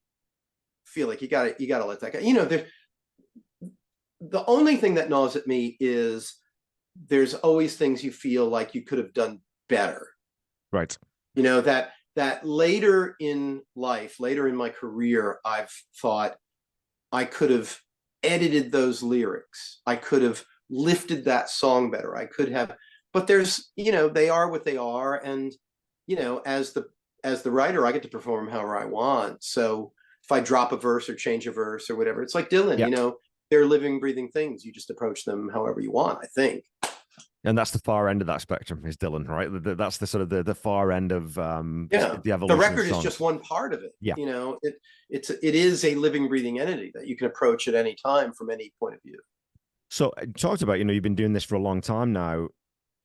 feel like you gotta let that go. The only thing that gnaws at me is there's always things you feel like you could have done better. Right. That later in life, later in my career, I've thought I could have edited those lyrics. I could have lifted that song better. I could have, but there's, they are what they are. And, as the writer, I get to perform however I want. So if I drop a verse or change a verse or whatever, it's like Dylan, Yeah. They're living, breathing things. You just approach them however you want, I think. And that's the far end of that spectrum, is Dylan, right? That's the sort of the far end of the evolution. The record is just one part of it. Yeah. It is a living, breathing entity that you can approach at any time from any point of view. So you talked about, you've been doing this for a long time now.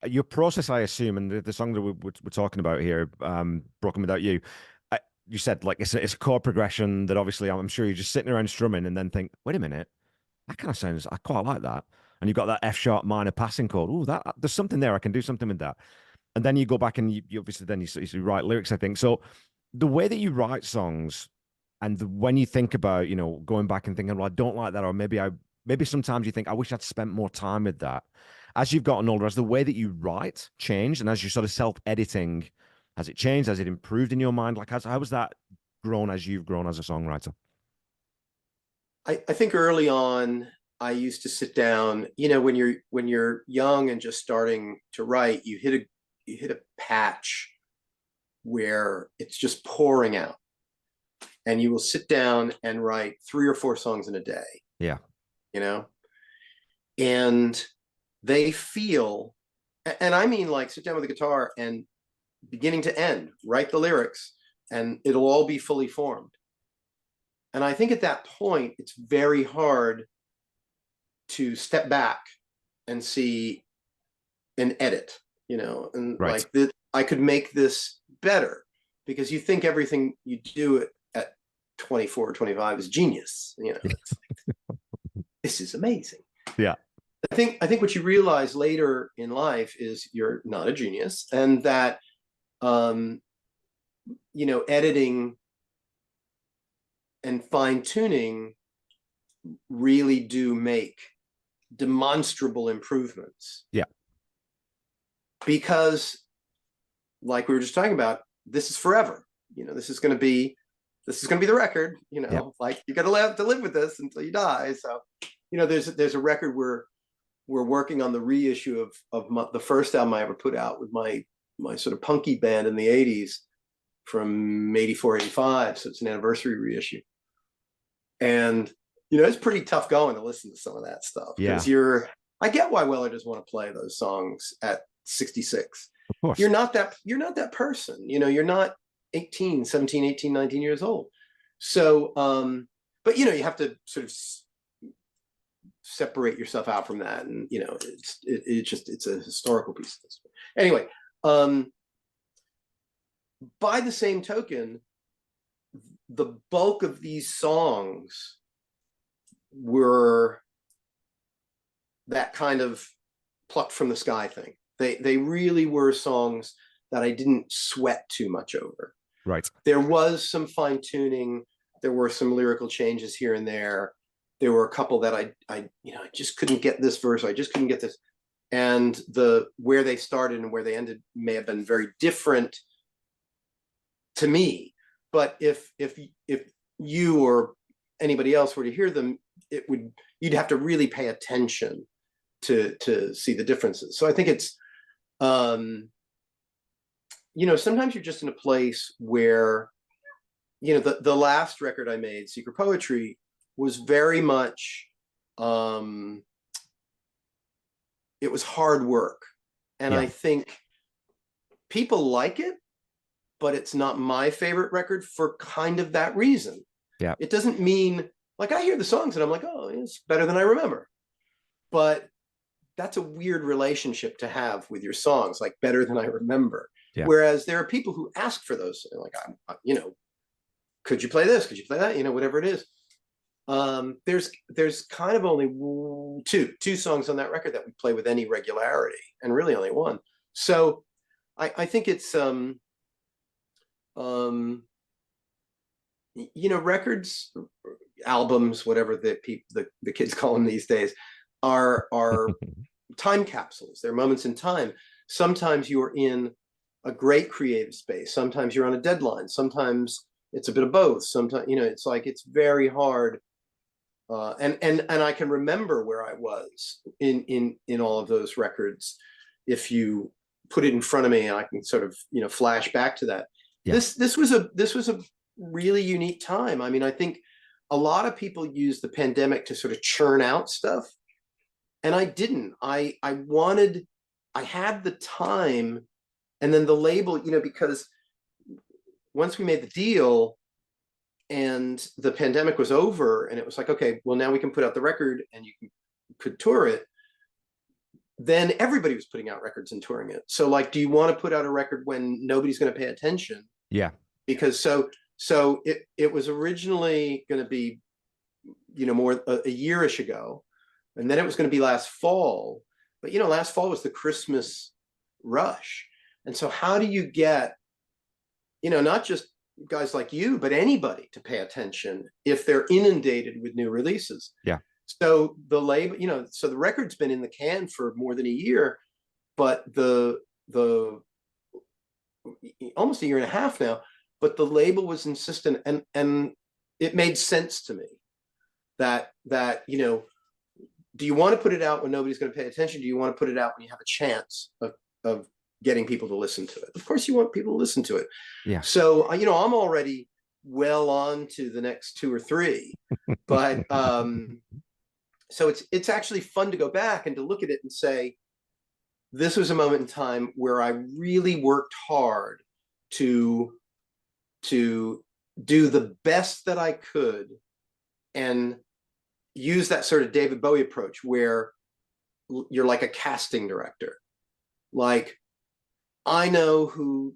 Your process, I assume, and the song that we're talking about here, Broken Without You, you said, like, it's a chord progression that obviously I'm sure you're just sitting around strumming and then think, wait a minute, that kind of sounds, I quite like that. And you've got that F sharp minor passing chord. Oh, there's something there. I can do something with that. And then you go back and you obviously then you write lyrics, I think. So the way that you write songs, and when you think about, going back and thinking, well, I don't like that, or maybe sometimes you think, I wish I'd spent more time with that. As you've gotten older, has the way that you write changed? And as you're sort of self-editing, has it changed? Has it improved in your mind? Like, how has that grown as you've grown as a songwriter? I think early on, I used to sit down, when you're young and just starting to write, you hit a patch where it's just pouring out, and you will sit down and write 3 or 4 songs in a day. Yeah. And they feel, and I mean, like, sit down with a guitar and beginning to end, write the lyrics, and it'll all be fully formed. And I think at that point, it's very hard to step back and see and edit, and Right. like that I could make this better, because you think everything you do at 24 or 25 is genius. It's like, this is amazing. Yeah. I think what you realize later in life is you're not a genius, and that editing and fine tuning really do make demonstrable improvements. Yeah. Because, like we were just talking about, this is forever. This is going to be the record. Yeah. Like you got to live with this until you die. So, there's a record where we're working on the reissue of the first album I ever put out with my sort of punky band in the 80s from 84, 85. So it's an anniversary reissue. And, it's pretty tough going to listen to some of that stuff. Because I get why Weller doesn't want to play those songs at 66. Of course. You're not that person. You're not 18, 17, 18, 19 years old. So, but, you have to sort of separate yourself out from that, and it's a historical piece of this. Anyway, by the same token, the bulk of these songs were that kind of plucked from the sky thing. They really were songs that I didn't sweat too much over. Right. There was some fine tuning. There were some lyrical changes here and there. There were a couple that I just couldn't get this verse. I just couldn't get this. And where they started and where they ended may have been very different to me. But if you or anybody else were to hear them, you'd have to really pay attention to see the differences. So I think it's, sometimes you're just in a place where, the last record I made, Secret Poetry, was very much, it was hard work. And I think people like it, but it's not my favorite record for kind of that reason. Yeah. It doesn't mean, like, I hear the songs and I'm like, oh, it's better than I remember. But that's a weird relationship to have with your songs, like better than I remember. Yeah. Whereas there are people who ask for those, like, could you play this? Could you play that? Whatever it is. There's kind of only two songs on that record that we play with any regularity, and really only one. So I think it's records, albums, whatever the kids call them these days, are time capsules. They're moments in time. Sometimes you're in a great creative space. Sometimes you're on a deadline. Sometimes it's a bit of both. Sometimes, it's like, it's very hard. And I can remember where I was in all of those records. If you put it in front of me, and I can sort of, flash back to that. Yeah. This was a really unique time. I mean, I think a lot of people use the pandemic to sort of churn out stuff. And I didn't. I had the time, and then the label, because once we made the deal and the pandemic was over, and it was like, okay, well, now we can put out the record and you could tour it. Then everybody was putting out records and touring it. So, like, do you want to put out a record when nobody's going to pay attention? Yeah. Because so it was originally going to be, more a year-ish ago, and then it was going to be last fall. But, last fall was the Christmas rush. And so how do you get, not just guys like you, but anybody to pay attention if they're inundated with new releases? Yeah. So the label, so the record's been in the can for more than a year, but the almost a year and a half now, but the label was insistent, and it made sense to me that, do you want to put it out when nobody's going to pay attention? Do you want to put it out when you have a chance of getting people to listen to it? Of course you want people to listen to it. Yeah. So, I'm already well on to the next two or three, but, so it's actually fun to go back and to look at it and say, this was a moment in time where I really worked hard to do the best that I could, and use that sort of David Bowie approach where you're like a casting director. Like, I know who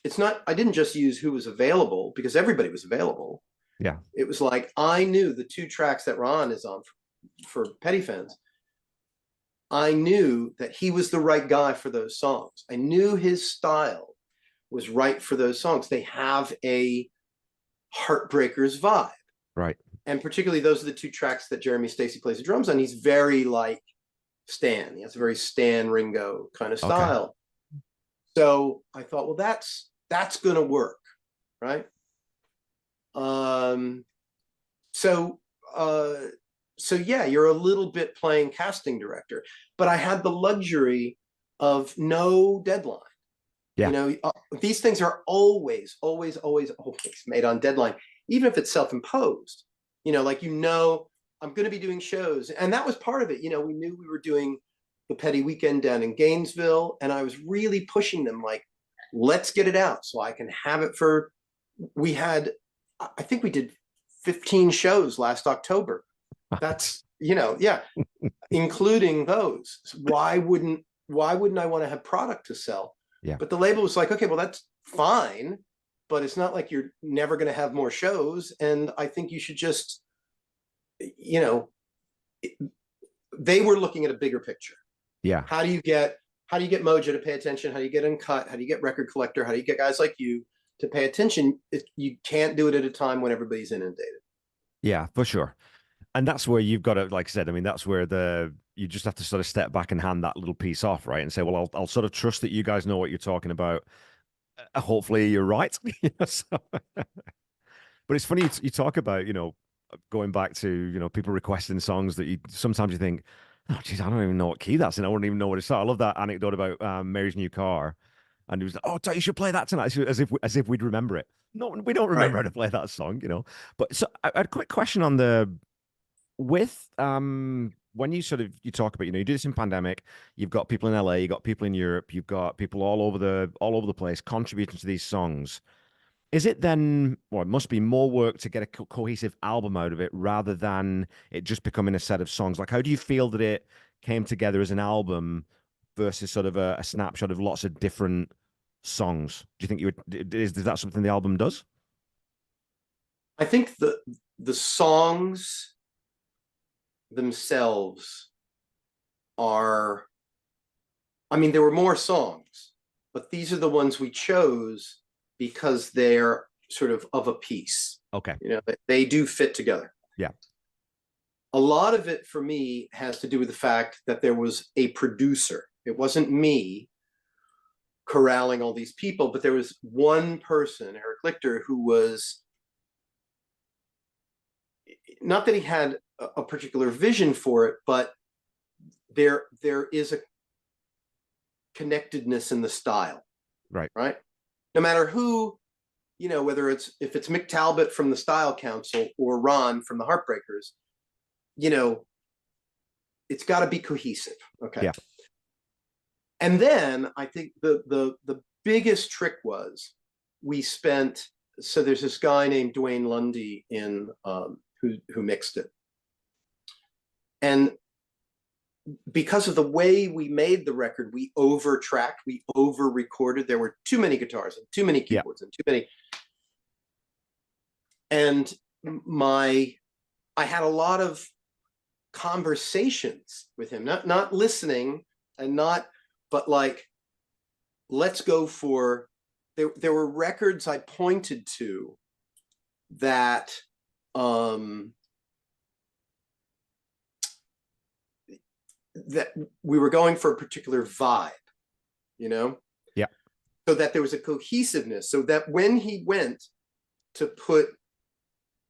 it's not, I didn't just use who was available because everybody was available. Yeah. It was like, I knew the 2 tracks that Ron is on for Petty Fans. I knew that he was the right guy for those songs. I knew his style was right for those songs. They have a Heartbreakers vibe. Right. And particularly those are the 2 tracks that Jeremy Stacey plays the drums on. He's very like Stan. He has a very Stan Ringo kind of style. Okay. So I thought, well, that's going to work, right? So yeah, you're a little bit playing casting director, but I had the luxury of no deadline. Yeah. You know, these things are always made on deadline, even if it's self-imposed. You know, like, you know, I'm going to be doing shows, and that was part of it. You know, we knew we were doing the Petty Weekend down in Gainesville, and I was really pushing them, like, let's get it out so I can have it for. We had, I think we did 15 shows last October. That's, you know, yeah, including those. Why wouldn't I want to have product to sell? Yeah. But the label was like, okay, well, that's fine, but it's not like you're never going to have more shows. And I think you should just, you know, they were looking at a bigger picture. Yeah. How do you get Mojo to pay attention? How do you get Uncut? How do you get Record Collector? How do you get guys like you to pay attention? You can't do it at a time when everybody's inundated. Yeah, for sure. And that's where you've got to, like I said, I mean, that's where you just have to sort of step back and hand that little piece off, right? And say, well, I'll sort of trust that you guys know what you're talking about. Hopefully you're right. But it's funny, you talk about, you know, going back to, you know, people requesting songs that sometimes you think, oh, geez, I don't even know what key that's in. I wouldn't even know what it's at. I love that anecdote about Mary's New Car. And he was like, oh, you should play that tonight, as if we'd remember it. No, we don't remember how to play that song, you know. But so I had a quick question on when you talk about, you know, you do this in pandemic, you've got people in LA, you've got people in Europe, you've got people all over the place contributing to these songs. Is it then, well, it must be more work to get a cohesive album out of it rather than it just becoming a set of songs? Like, how do you feel that it came together as an album versus sort of a snapshot of lots of different songs? Do you think is that something the album does? I think the songs themselves are, I mean, there were more songs, but these are the ones we chose because they're sort of a piece. Okay. You know, they do fit together. Yeah. A lot of it for me has to do with the fact that there was a producer. It wasn't me corralling all these people, but there was one person, Eric Lichter, who was, not that he had a particular vision for it, but there is a connectedness in the style. Right. Right. No matter who, you know, whether if it's Mick Talbot from the Style Council or Ron from the Heartbreakers, you know, it's got to be cohesive. Okay. Yeah. And then I think the biggest trick was so there's this guy named Dwayne Lundy who mixed it. And because of the way we made the record, we over-tracked, we over-recorded. There were too many guitars and too many keyboards and too many. And I had a lot of conversations with him, not listening and but like, let's go for, there were records I pointed to that, that we were going for a particular vibe, you know? Yeah. So that there was a cohesiveness, so that when he went to put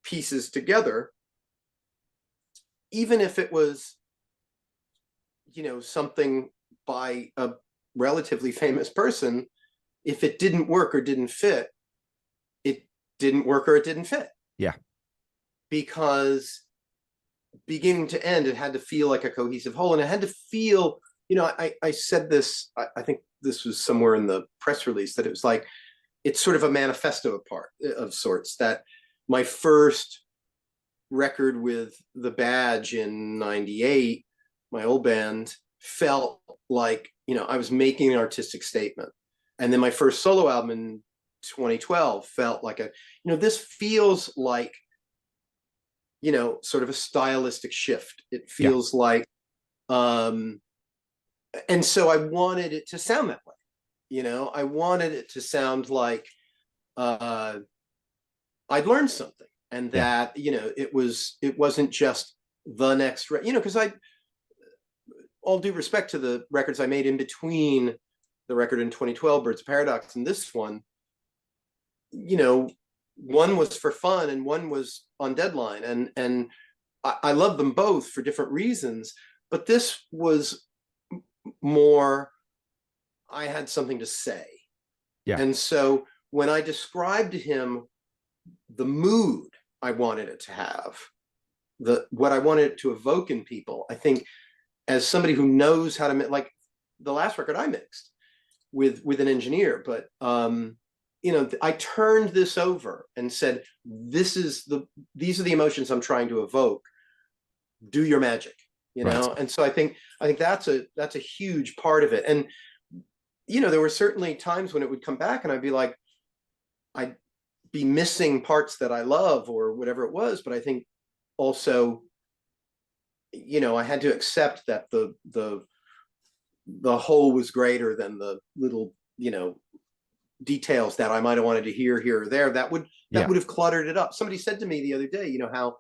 pieces together, even if it was, you know, something by a relatively famous person, if it didn't work or didn't fit, it didn't work or it didn't fit. Yeah. Because beginning to end, it had to feel like a cohesive whole, and it had to feel, you know, I said this, I think this was somewhere in the press release, that it was like, it's sort of a manifesto of sorts, that my first record with The Badge in '98 my old band, felt like, I was making an artistic statement. And then my first solo album in 2012 felt like this feels like, sort of a stylistic shift. It feels like, and so I wanted it to sound that way. I wanted it to sound like I'd learned something, and that, it wasn't just the next, because all due respect to the records I made in between the record in 2012, Birds of Paradox, and this one, one was for fun and one was on deadline, and I love them both for different reasons, but this was more, I had something to say. And so when I described to him the mood I wanted it to have, what I wanted it to evoke in people, I think, as somebody who knows how to, like the last record I mixed with an engineer, but I turned this over and said, these are the emotions I'm trying to evoke. Do your magic, Right. And so I think that's a huge part of it. And there were certainly times when it would come back and I'd be like, I'd be missing parts that I love or whatever it was, but I think also, I had to accept that the whole was greater than the little, details that I might have wanted to hear here or there. That would have cluttered it up. Somebody said to me the other day, how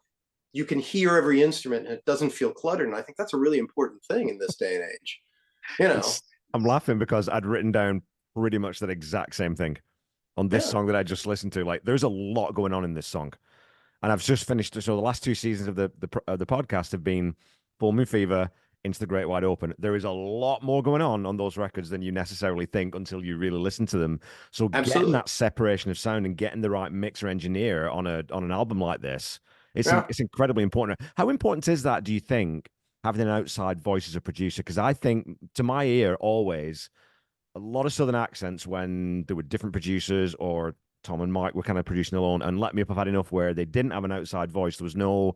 you can hear every instrument and it doesn't feel cluttered. And I think that's a really important thing in this day and age. I'm laughing because I'd written down pretty much that exact same thing on this song that I just listened to. Like, there's a lot going on in this song. And I've just finished. So the last two seasons of the podcast have been Full Moon Fever, Into the Great Wide Open. There is a lot more going on those records than you necessarily think until you really listen to them. So getting that separation of sound and getting the right mixer engineer on an album like this, it's incredibly important. How important is that, do you think, having an outside voice as a producer? Because I think, to my ear, always a lot of Southern accents when there were different producers, or Tom and Mike were kind of producing alone, and Let Me Up I've had enough, where they didn't have an outside voice. There was no,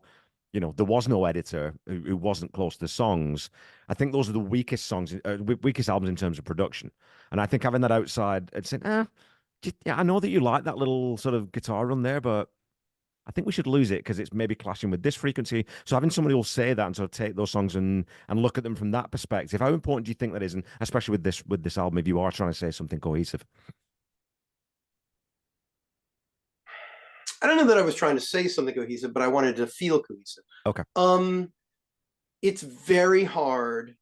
there was no editor who wasn't close to the songs. I think those are the weakest songs, weakest albums in terms of production. And I think having that outside and saying, I know that you like that little sort of guitar run there, but I think we should lose it because it's maybe clashing with this frequency. So having somebody will say that and sort of take those songs and look at them from that perspective, how important do you think that is? And especially with this album, if you are trying to say something cohesive. I don't know that I was trying to say something cohesive, but I wanted to feel cohesive. Okay. It's very hard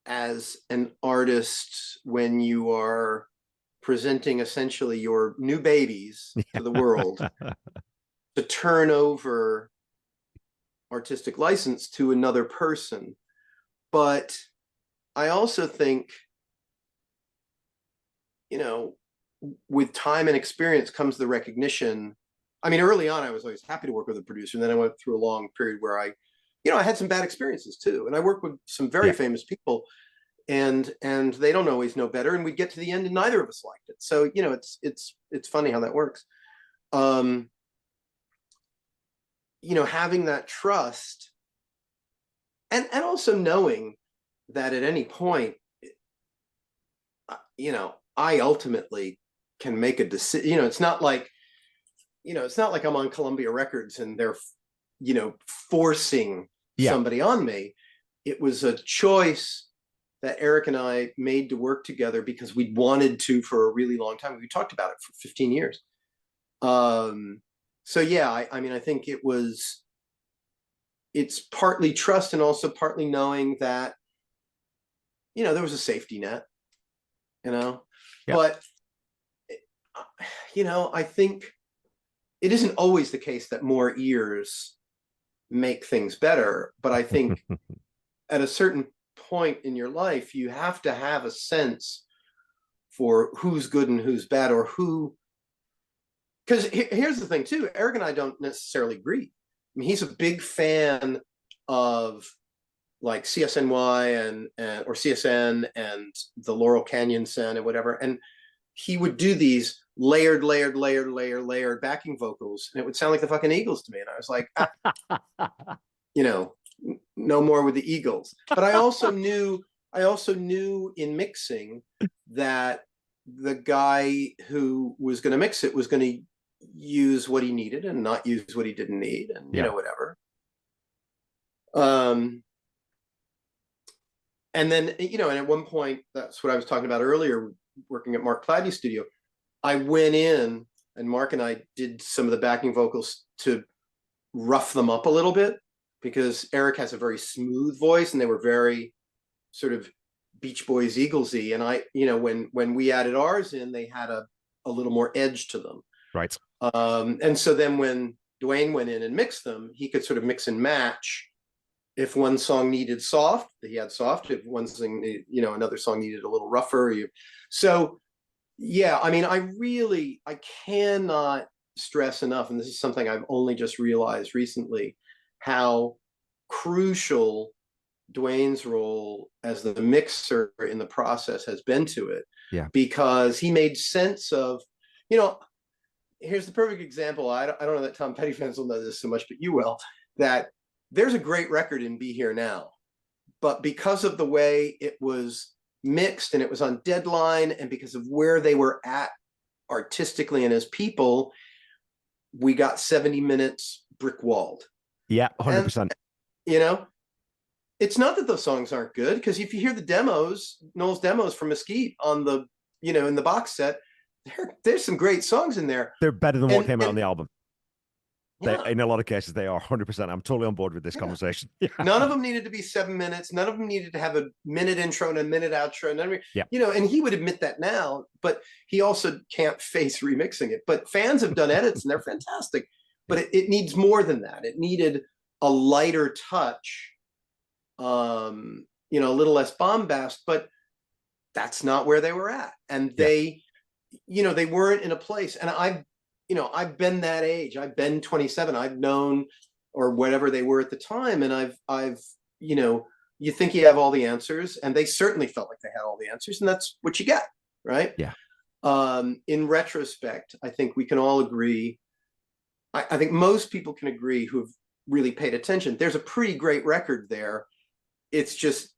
as an artist when you are presenting essentially your new babies to the world to turn over artistic license to another person. But I also think, with time and experience comes the recognition. I mean, early on, I was always happy to work with a producer. And then I went through a long period where I had some bad experiences too. And I worked with some very famous people, and they don't always know better. And we'd get to the end and neither of us liked it. So, it's funny how that works. Having that trust and also knowing that at any point, I ultimately can make a decision. It's not like I'm on Columbia Records and they're, forcing somebody on me. It was a choice that Eric and I made to work together because we wanted to for a really long time. We talked about it for 15 years. So yeah, I think it's partly trust and also partly knowing that, there was a safety net, but, I think it isn't always the case that more ears make things better. But I think at a certain point in your life, you have to have a sense for who's good and who's bad, or who, because here's the thing too, Eric and I don't necessarily agree. I mean, he's a big fan of like CSNY and or CSN and the Laurel Canyon Sen and whatever. And he would do these layered backing vocals, and it would sound like the fucking Eagles to me. And I was like, no more with the Eagles. But I also knew in mixing that the guy who was going to mix it was going to use what he needed and not use what he didn't need, and whatever. And then, and at one point, that's what I was talking about earlier, working at Mark Claddy's studio, I went in and Mark and I did some of the backing vocals to rough them up a little bit, because Eric has a very smooth voice and they were very sort of Beach Boys, Eaglesy. And I, when we added ours in, they had a little more edge to them. Right. And so then when Dwayne went in and mixed them, he could sort of mix and match. If one song needed soft, he had soft. If one thing, another song needed a little rougher. So, yeah, I mean, I cannot stress enough, and this is something I've only just realized recently, how crucial Dwayne's role as the mixer in the process has been to it. Yeah. Because he made sense of, here's the perfect example. I don't know that Tom Petty fans will know this so much, but you will, that there's a great record in Be Here Now, but because of the way it was mixed and it was on deadline, and because of where they were at artistically and as people, we got 70 minutes brick walled. Yeah, 100%. And, it's not that those songs aren't good, because if you hear the demos, Noel's demos from Mesquite on the, in the box set, there's some great songs in there. They're better than what came out on the album. Yeah. In a lot of cases, they are 100%. I'm totally on board with this conversation. Yeah. None of them needed to be 7 minutes. None of them needed to have a minute intro and a minute outro. Yeah. And he would admit that now, but he also can't face remixing it. But fans have done edits and they're fantastic. But it needs more than that. It needed a lighter touch, a little less bombast, but that's not where they were at. And they, they weren't in a place. And I've been that age. I've been 27. I've known, or whatever they were at the time. And I've, you think you have all the answers, and they certainly felt like they had all the answers, and that's what you get. Right. Yeah. In retrospect, I think we can all agree. I think most people can agree who've really paid attention. There's a pretty great record there. It's just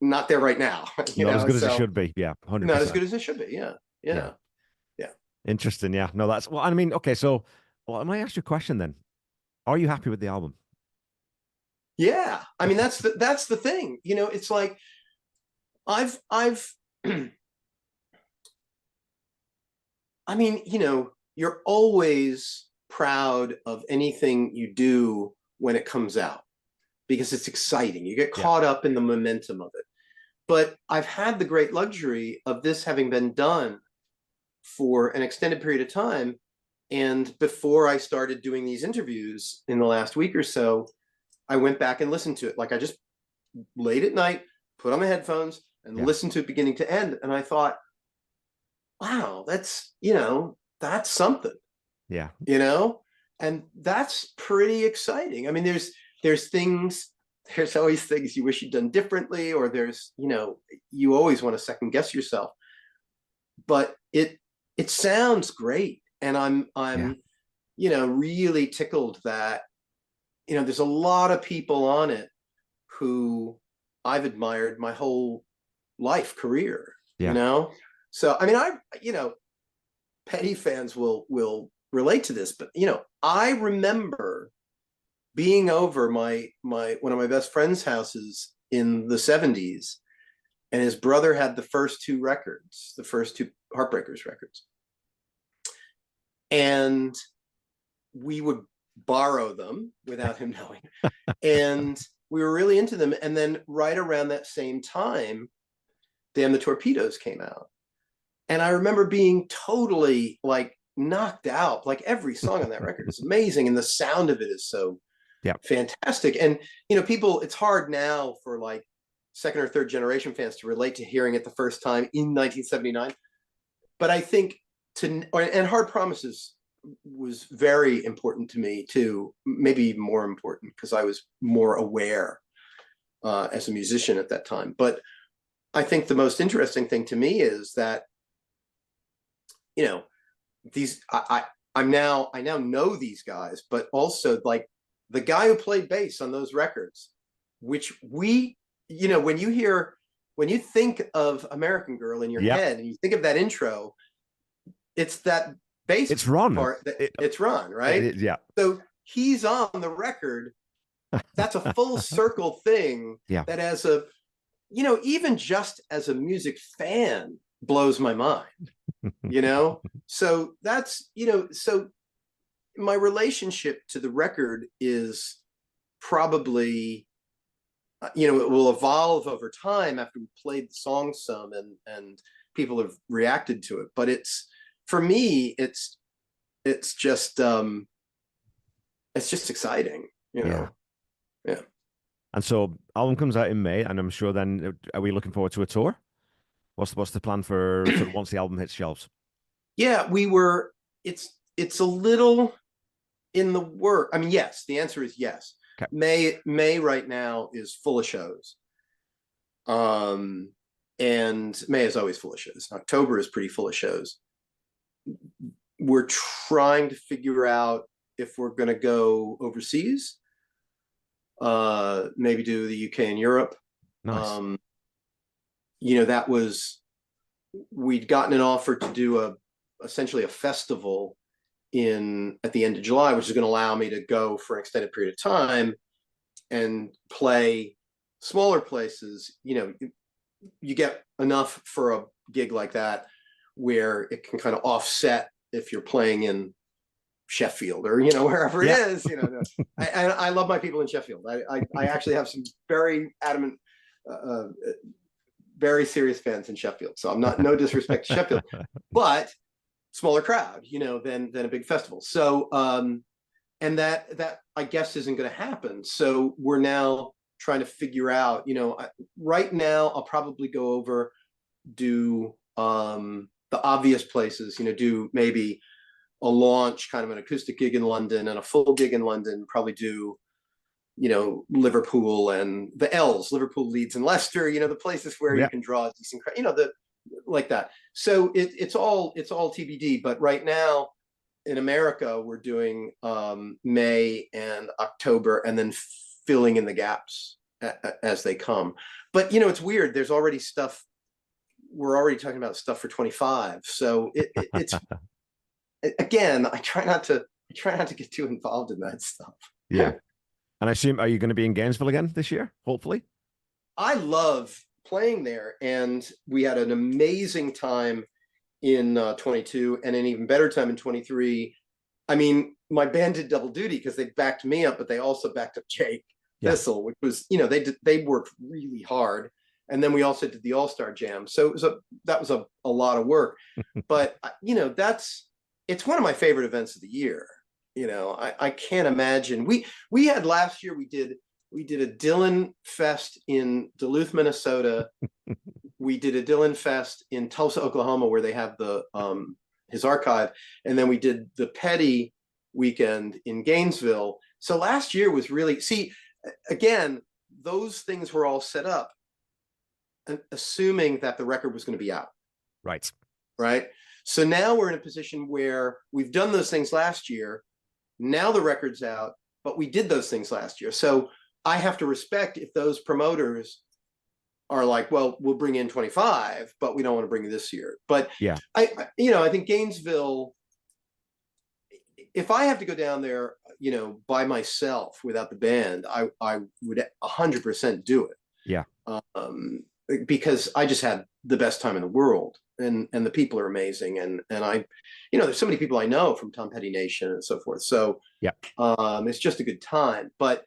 not there right now. Not as good as it should be. Yeah. 100%. Not as good as it should be. Yeah. Yeah. Interesting. Yeah. No, that's, well, I mean, okay. So, well, I might ask you a question then. Are you happy with the album? Yeah. I mean, that's the thing, it's like I've I mean, you're always proud of anything you do when it comes out, because it's exciting. You get caught up in the momentum of it. But I've had the great luxury of this having been done for an extended period of time. And before I started doing these interviews in the last week or so, I went back and listened to it. Like, I just late at night, put on my headphones and listened to it beginning to end. And I thought, wow, that's something. Yeah. And that's pretty exciting. I mean, there's always things you wish you'd done differently, or there's, you always want to second guess yourself, but it sounds great. And I'm really tickled that, there's a lot of people on it who I've admired my whole career, So, I mean, Petty fans will relate to this, but, I remember being over one of my best friend's houses in the 70s, and his brother had the first two Heartbreakers records. And we would borrow them without him knowing. And we were really into them. And then right around that same time, Damn the Torpedoes came out. And I remember being totally like knocked out. Like, every song on that record is amazing. And the sound of it is so fantastic. And, people, it's hard now for like second or third generation fans to relate to hearing it the first time in 1979. But I think and Hard Promises was very important to me too, maybe even more important because I was more aware as a musician at that time. But I think the most interesting thing to me is that, these I now know these guys, but also like the guy who played bass on those records, which when you think of American Girl in your head and you think of that intro, it's that bass it's Ron part it's Ron, right? yeah, so he's on the record. That's a full circle thing. That as a even just as a music fan blows my mind. So that's so my relationship to the record is probably it will evolve over time after we played the song some and people have reacted to it, but it's for me it's just exciting, yeah. And so album comes out in May, and I'm sure then are we looking forward to a tour? What's the plan for sort of once the album hits shelves? Yeah, it's a little in the work. I mean, yes, the answer is yes. Okay. May right now is full of shows. And May is always full of shows. October is pretty full of shows. We're trying to figure out if we're going to go overseas. Maybe do the UK and Europe. Nice. We'd gotten an offer to do essentially a festival at the end of July, which is going to allow me to go for an extended period of time and play smaller places. You get enough for a gig like that where it can kind of offset if you're playing in Sheffield or wherever it is. I love my people in Sheffield. I actually have some very adamant very serious fans in Sheffield, so I'm no disrespect to Sheffield, but smaller crowd than a big festival. So and that I guess isn't going to happen, so we're now trying to figure out right now I'll probably go over, do the obvious places, do maybe a launch, kind of an acoustic gig in London and a full gig in London, probably do, Liverpool and the L's, Liverpool, Leeds, and Leicester, the places where you can draw a decent crowd, like that. So it's all TBD, but right now in America, we're doing May and October and then filling in the gaps as they come. But, it's weird. There's already stuff. We're already talking about stuff for 25. So it's, again, I try not to get too involved in that stuff. Yeah. And I assume, are you going to be in Gainesville again this year? Hopefully. I love playing there, and we had an amazing time in 22 and an even better time in 23. I mean, my band did double duty because they backed me up, but they also backed up Jake Thistle, which was, they worked really hard. And then we also did the All-Star Jam. So that was a lot of work, but it's one of my favorite events of the year. I can't imagine. We had last year, we did a Dylan Fest in Duluth, Minnesota. We did a Dylan Fest in Tulsa, Oklahoma, where they have his archive. And then we did the Petty weekend in Gainesville. So last year was really, again, those things were all set up, assuming that the record was going to be out. Right. So now we're in a position where we've done those things last year. Now the record's out, but we did those things last year. So I have to respect if those promoters are like, well, we'll bring in 25, but we don't want to bring it this year. But I think Gainesville, if I have to go down there, by myself without the band, I would 100% do it. Yeah. Because I just had the best time in the world, and the people are amazing, and I, there's so many people I know from Tom Petty Nation and so forth. So it's just a good time. But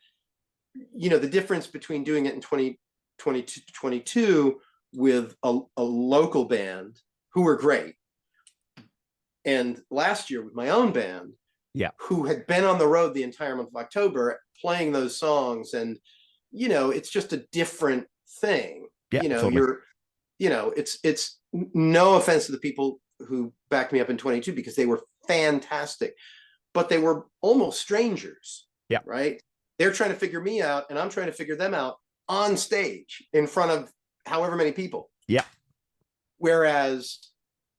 the difference between doing it in 2022 with a local band who were great, and last year with my own band, who had been on the road the entire month of October playing those songs, and it's just a different thing. Totally. It's no offense to the people who backed me up in 22 because they were fantastic, but they were almost strangers. Right. They're trying to figure me out, and I'm trying to figure them out on stage in front of however many people. Whereas,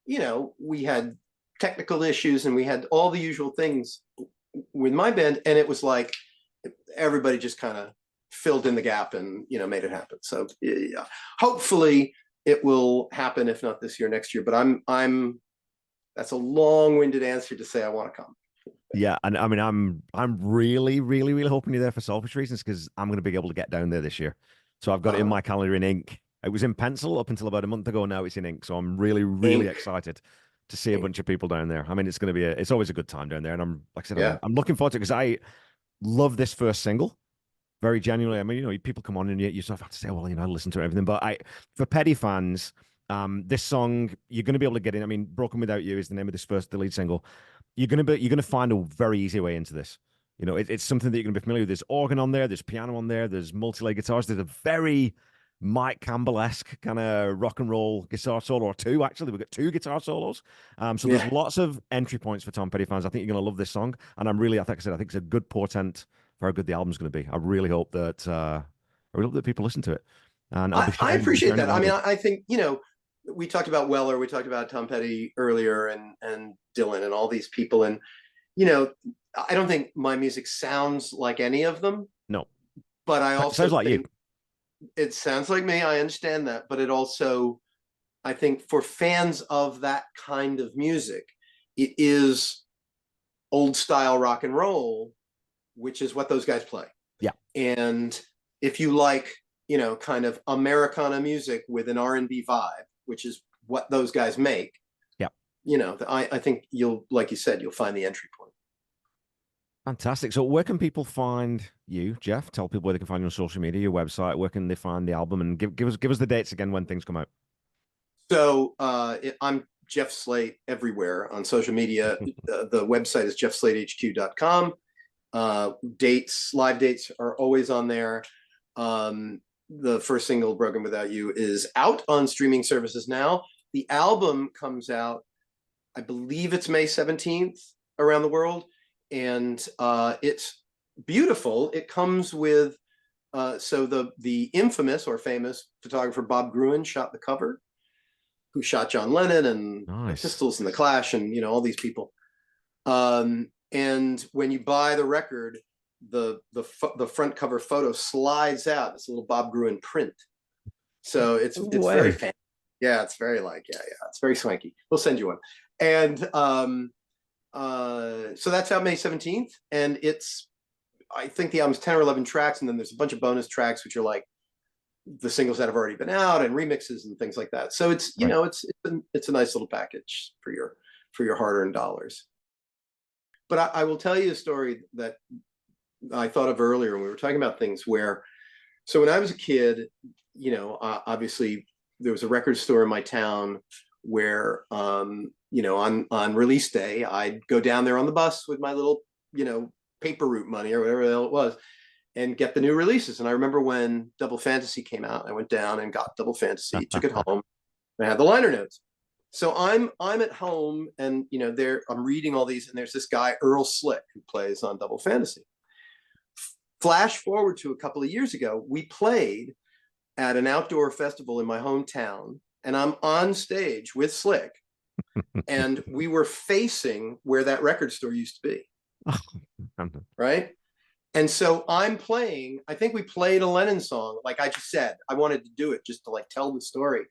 we had technical issues and we had all the usual things with my band, and it was like, everybody just kind of filled in the gap and, made it happen. So yeah, hopefully it will happen, if not this year, next year. But I'm that's a long-winded answer to say I want to come. Yeah, and I mean, I'm really, really, really hoping you're there for selfish reasons because I'm going to be able to get down there this year. So I've got it in my calendar in ink. It was in pencil up until about a month ago. Now it's in ink. So I'm really, really excited to see a bunch of people down there. I mean, it's going to be it's always a good time down there, and like I said, Yeah. I'm looking forward to it because I love this first single. Very genuinely. I mean, people come on and you sort of have to say, well, I listen to everything. But for Petty fans, this song, you're going to be able to get in. I mean, Broken Without You is the name of the lead single. You're going to find a very easy way into this. It's something that you're going to be familiar with. There's organ on there, there's piano on there, there's multi-layer guitars. There's a very Mike Campbell-esque kind of rock and roll guitar solo, or two, actually. We've got two guitar solos. So there's lots of entry points for Tom Petty fans. I think you're going to love this song. And I think it's a good portent for how good the album's going to be. I really hope that people listen to it. And I appreciate that. I mean, I think, we talked about Weller, we talked about Tom Petty earlier, and Dylan and all these people. And, I don't think my music sounds like any of them. No. But I also sounds like you. It sounds like me. I understand that. But it also, I think for fans of that kind of music, it is old style rock and roll, which is what those guys play. Yeah. And if you like, kind of Americana music with an R&B vibe, which is what those guys make. Yeah. I think like you said, you'll find the entry point. Fantastic. So where can people find you, Jeff? Tell people where they can find you on social media, your website. Where can they find the album? And give us the dates again when things come out. So I'm Jeff Slate everywhere on social media. The website is jeffslatehq.com. Live dates are always on there. The first single, Broken Without You, is out on streaming services now. The album comes out, I believe it's May 17th around the world. And it's beautiful. It comes with, so the infamous or famous photographer Bob Gruen shot the cover, who shot John Lennon and the Pistols and the Clash and, all these people. And when you buy the record, the front cover photo slides out. It's a little Bob Gruen print. So it's very fancy. Yeah, it's very it's very swanky. We'll send you one. And so that's out May 17th. And I think the album's 10 or 11 tracks. And then there's a bunch of bonus tracks, which are like the singles that have already been out and remixes and things like that. So it's, it's a nice little package for your hard-earned dollars. But I will tell you a story that I thought of earlier when we were talking about things where, so when I was a kid, obviously there was a record store in my town where, on release day, I'd go down there on the bus with my little, paper route money or whatever the hell it was, and get the new releases. And I remember when Double Fantasy came out, I went down and got Double Fantasy, took it home, and I had the liner notes. So I'm at home, and I'm reading all these, and there's this guy Earl Slick who plays on Double Fantasy. Flash forward to a couple of years ago, we played at an outdoor festival in my hometown, and I'm on stage with Slick, and we were facing where that record store used to be. Right? And so I'm playing, I think we played a Lennon song. Like I just said, I wanted to do it just to like tell the story.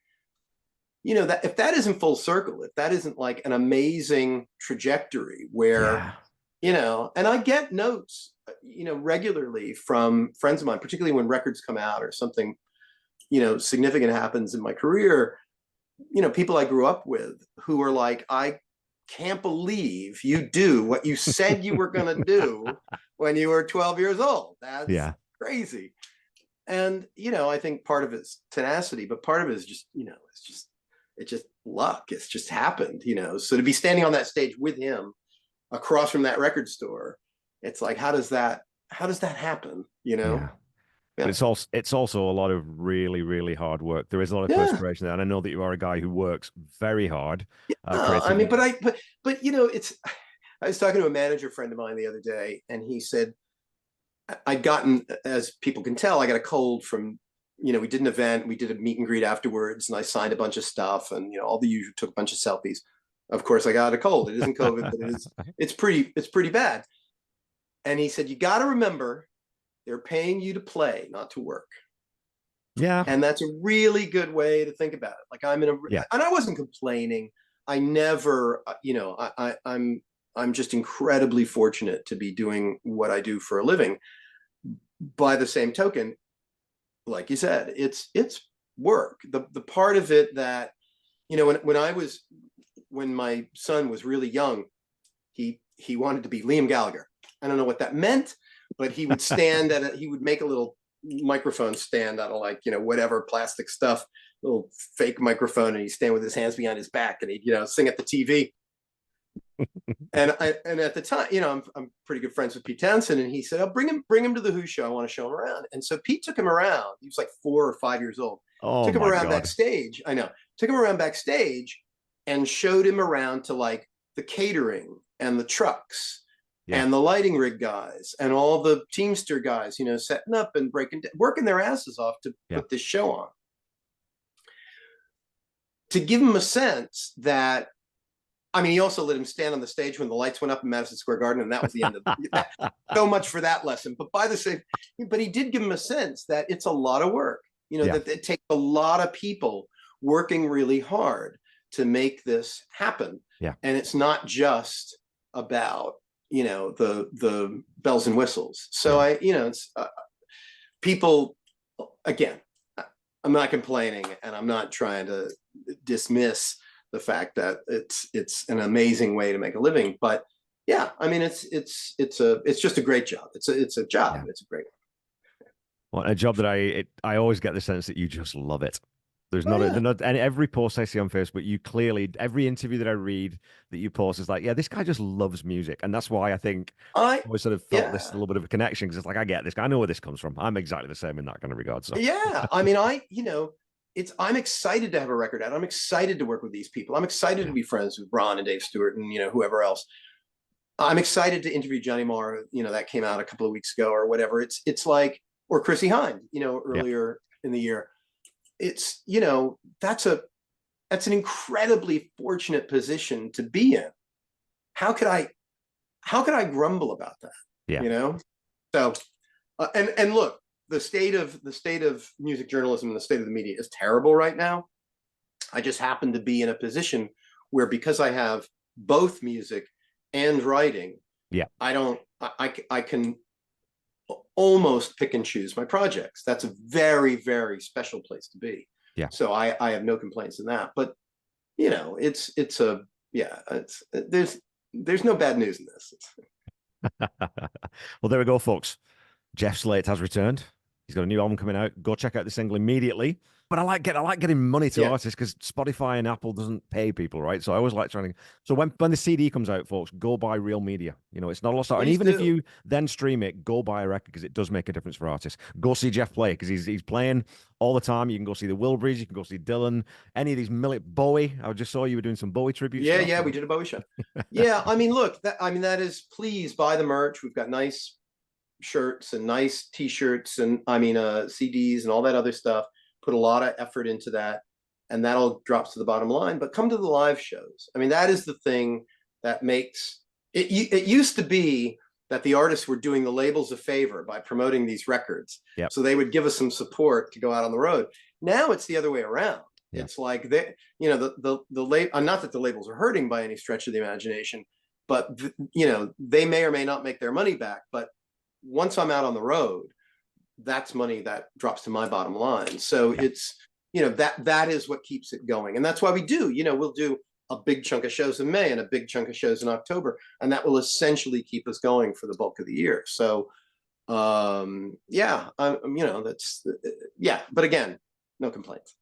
That if that isn't full circle, if that isn't like an amazing trajectory where, and I get notes, regularly from friends of mine, particularly when records come out or something, significant happens in my career, people I grew up with who are like, I can't believe you do what you said you were going to do when you were 12 years old. That's crazy. And, I think part of it's tenacity, but part of it is just, it's just luck. It's just happened, so to be standing on that stage with him across from that record store, it's like, how does that happen? Yeah. But it's also a lot of really, really hard work. There is a lot of perspiration there, and I know that you are a guy who works very hard. I mean, but it's. I was talking to a manager friend of mine the other day, and he said, "I'd gotten, as people can tell, I got a cold from, we did an event, we did a meet and greet afterwards, and I signed a bunch of stuff, and all the usual, took a bunch of selfies. Of course, I got a cold. It isn't COVID, but it's pretty bad." And he said, "You got to remember They're paying you to play, not to work. Yeah. And that's a really good way to think about it. Like and I wasn't complaining. I never, I'm just incredibly fortunate to be doing what I do for a living. By the same token, like you said, it's work. The part of it that, when my son was really young, he wanted to be Liam Gallagher. I don't know what that meant, but he would stand he would make a little microphone stand out of whatever plastic stuff, little fake microphone, and he'd stand with his hands behind his back, and he'd sing at the TV. and at the time, I'm pretty good friends with Pete Townsend, and he said, "Oh, bring him to the Who show. I want to show him around." And so Pete took him around. He was like 4 or 5 years old. Oh, took him my around God. backstage. I know. Took him around backstage and showed him around to like the catering and the trucks. Yeah. And the lighting rig guys and all the Teamster guys, setting up and working their asses off to put this show on. To give him a sense that, he also let him stand on the stage when the lights went up in Madison Square Garden, and that was the end of that. So much for that lesson. But he did give him a sense that it's a lot of work, that it takes a lot of people working really hard to make this happen. Yeah. And it's not just about, the bells and whistles. So it's people, again, I'm not complaining, and I'm not trying to dismiss the fact that it's an amazing way to make a living, but yeah, it's just a great job. It's a job. Yeah. It's a great one. Well, a job that I always get the sense that you just love it. There's and every post I see on Facebook, you clearly, every interview that I read that you post is like, yeah, this guy just loves music. And that's why I think I always sort of felt this little bit of a connection, because it's like, I get this guy, I know where this comes from. I'm exactly the same in that kind of regard. So yeah, I'm excited to have a record out. I'm excited to work with these people. I'm excited to be friends with Ron and Dave Stewart and, whoever else. I'm excited to interview Johnny Marr, that came out a couple of weeks ago or whatever. It's like, or Chrissy Hynde, earlier in the year. It's, that's an incredibly fortunate position to be in. How could I grumble about that? Yeah. So, and look, the state of music journalism and the state of the media is terrible right now. I just happen to be in a position where, because I have both music and writing, I can almost pick and choose my projects. That's a very, very special place to be. Yeah. So I have no complaints in that. But there's no bad news in this. Well, there we go, folks. Jeff Slate has returned. He's got a new album coming out. Go check out the single immediately. But I like getting money to artists, because Spotify and Apple doesn't pay people, right? So I always like trying to. So when the CD comes out, folks, go buy real media. It's not a lost art. And even if you then stream it, go buy a record, because it does make a difference for artists. Go see Jeff play, because he's playing all the time. You can go see the Wilburys, you can go see Dylan, any of these Bowie. I just saw you were doing some Bowie tributes. Yeah, we did a Bowie show. Yeah, look, that is, please buy the merch. We've got nice shirts and nice T-shirts and CDs and all that other stuff. Put a lot of effort into that, and that all drops to the bottom line. But come to the live shows. That is the thing that makes it. It used to be that the artists were doing the labels a favor by promoting these records. Yep. So they would give us some support to go out on the road. Now it's the other way around. Yeah. It's like not that the labels are hurting by any stretch of the imagination, but they may or may not make their money back. But once I'm out on the road, that's money that drops to my bottom line. So it's, that is what keeps it going. And that's why we do, we'll do a big chunk of shows in May and a big chunk of shows in October, and that will essentially keep us going for the bulk of the year. So, but again, no complaints.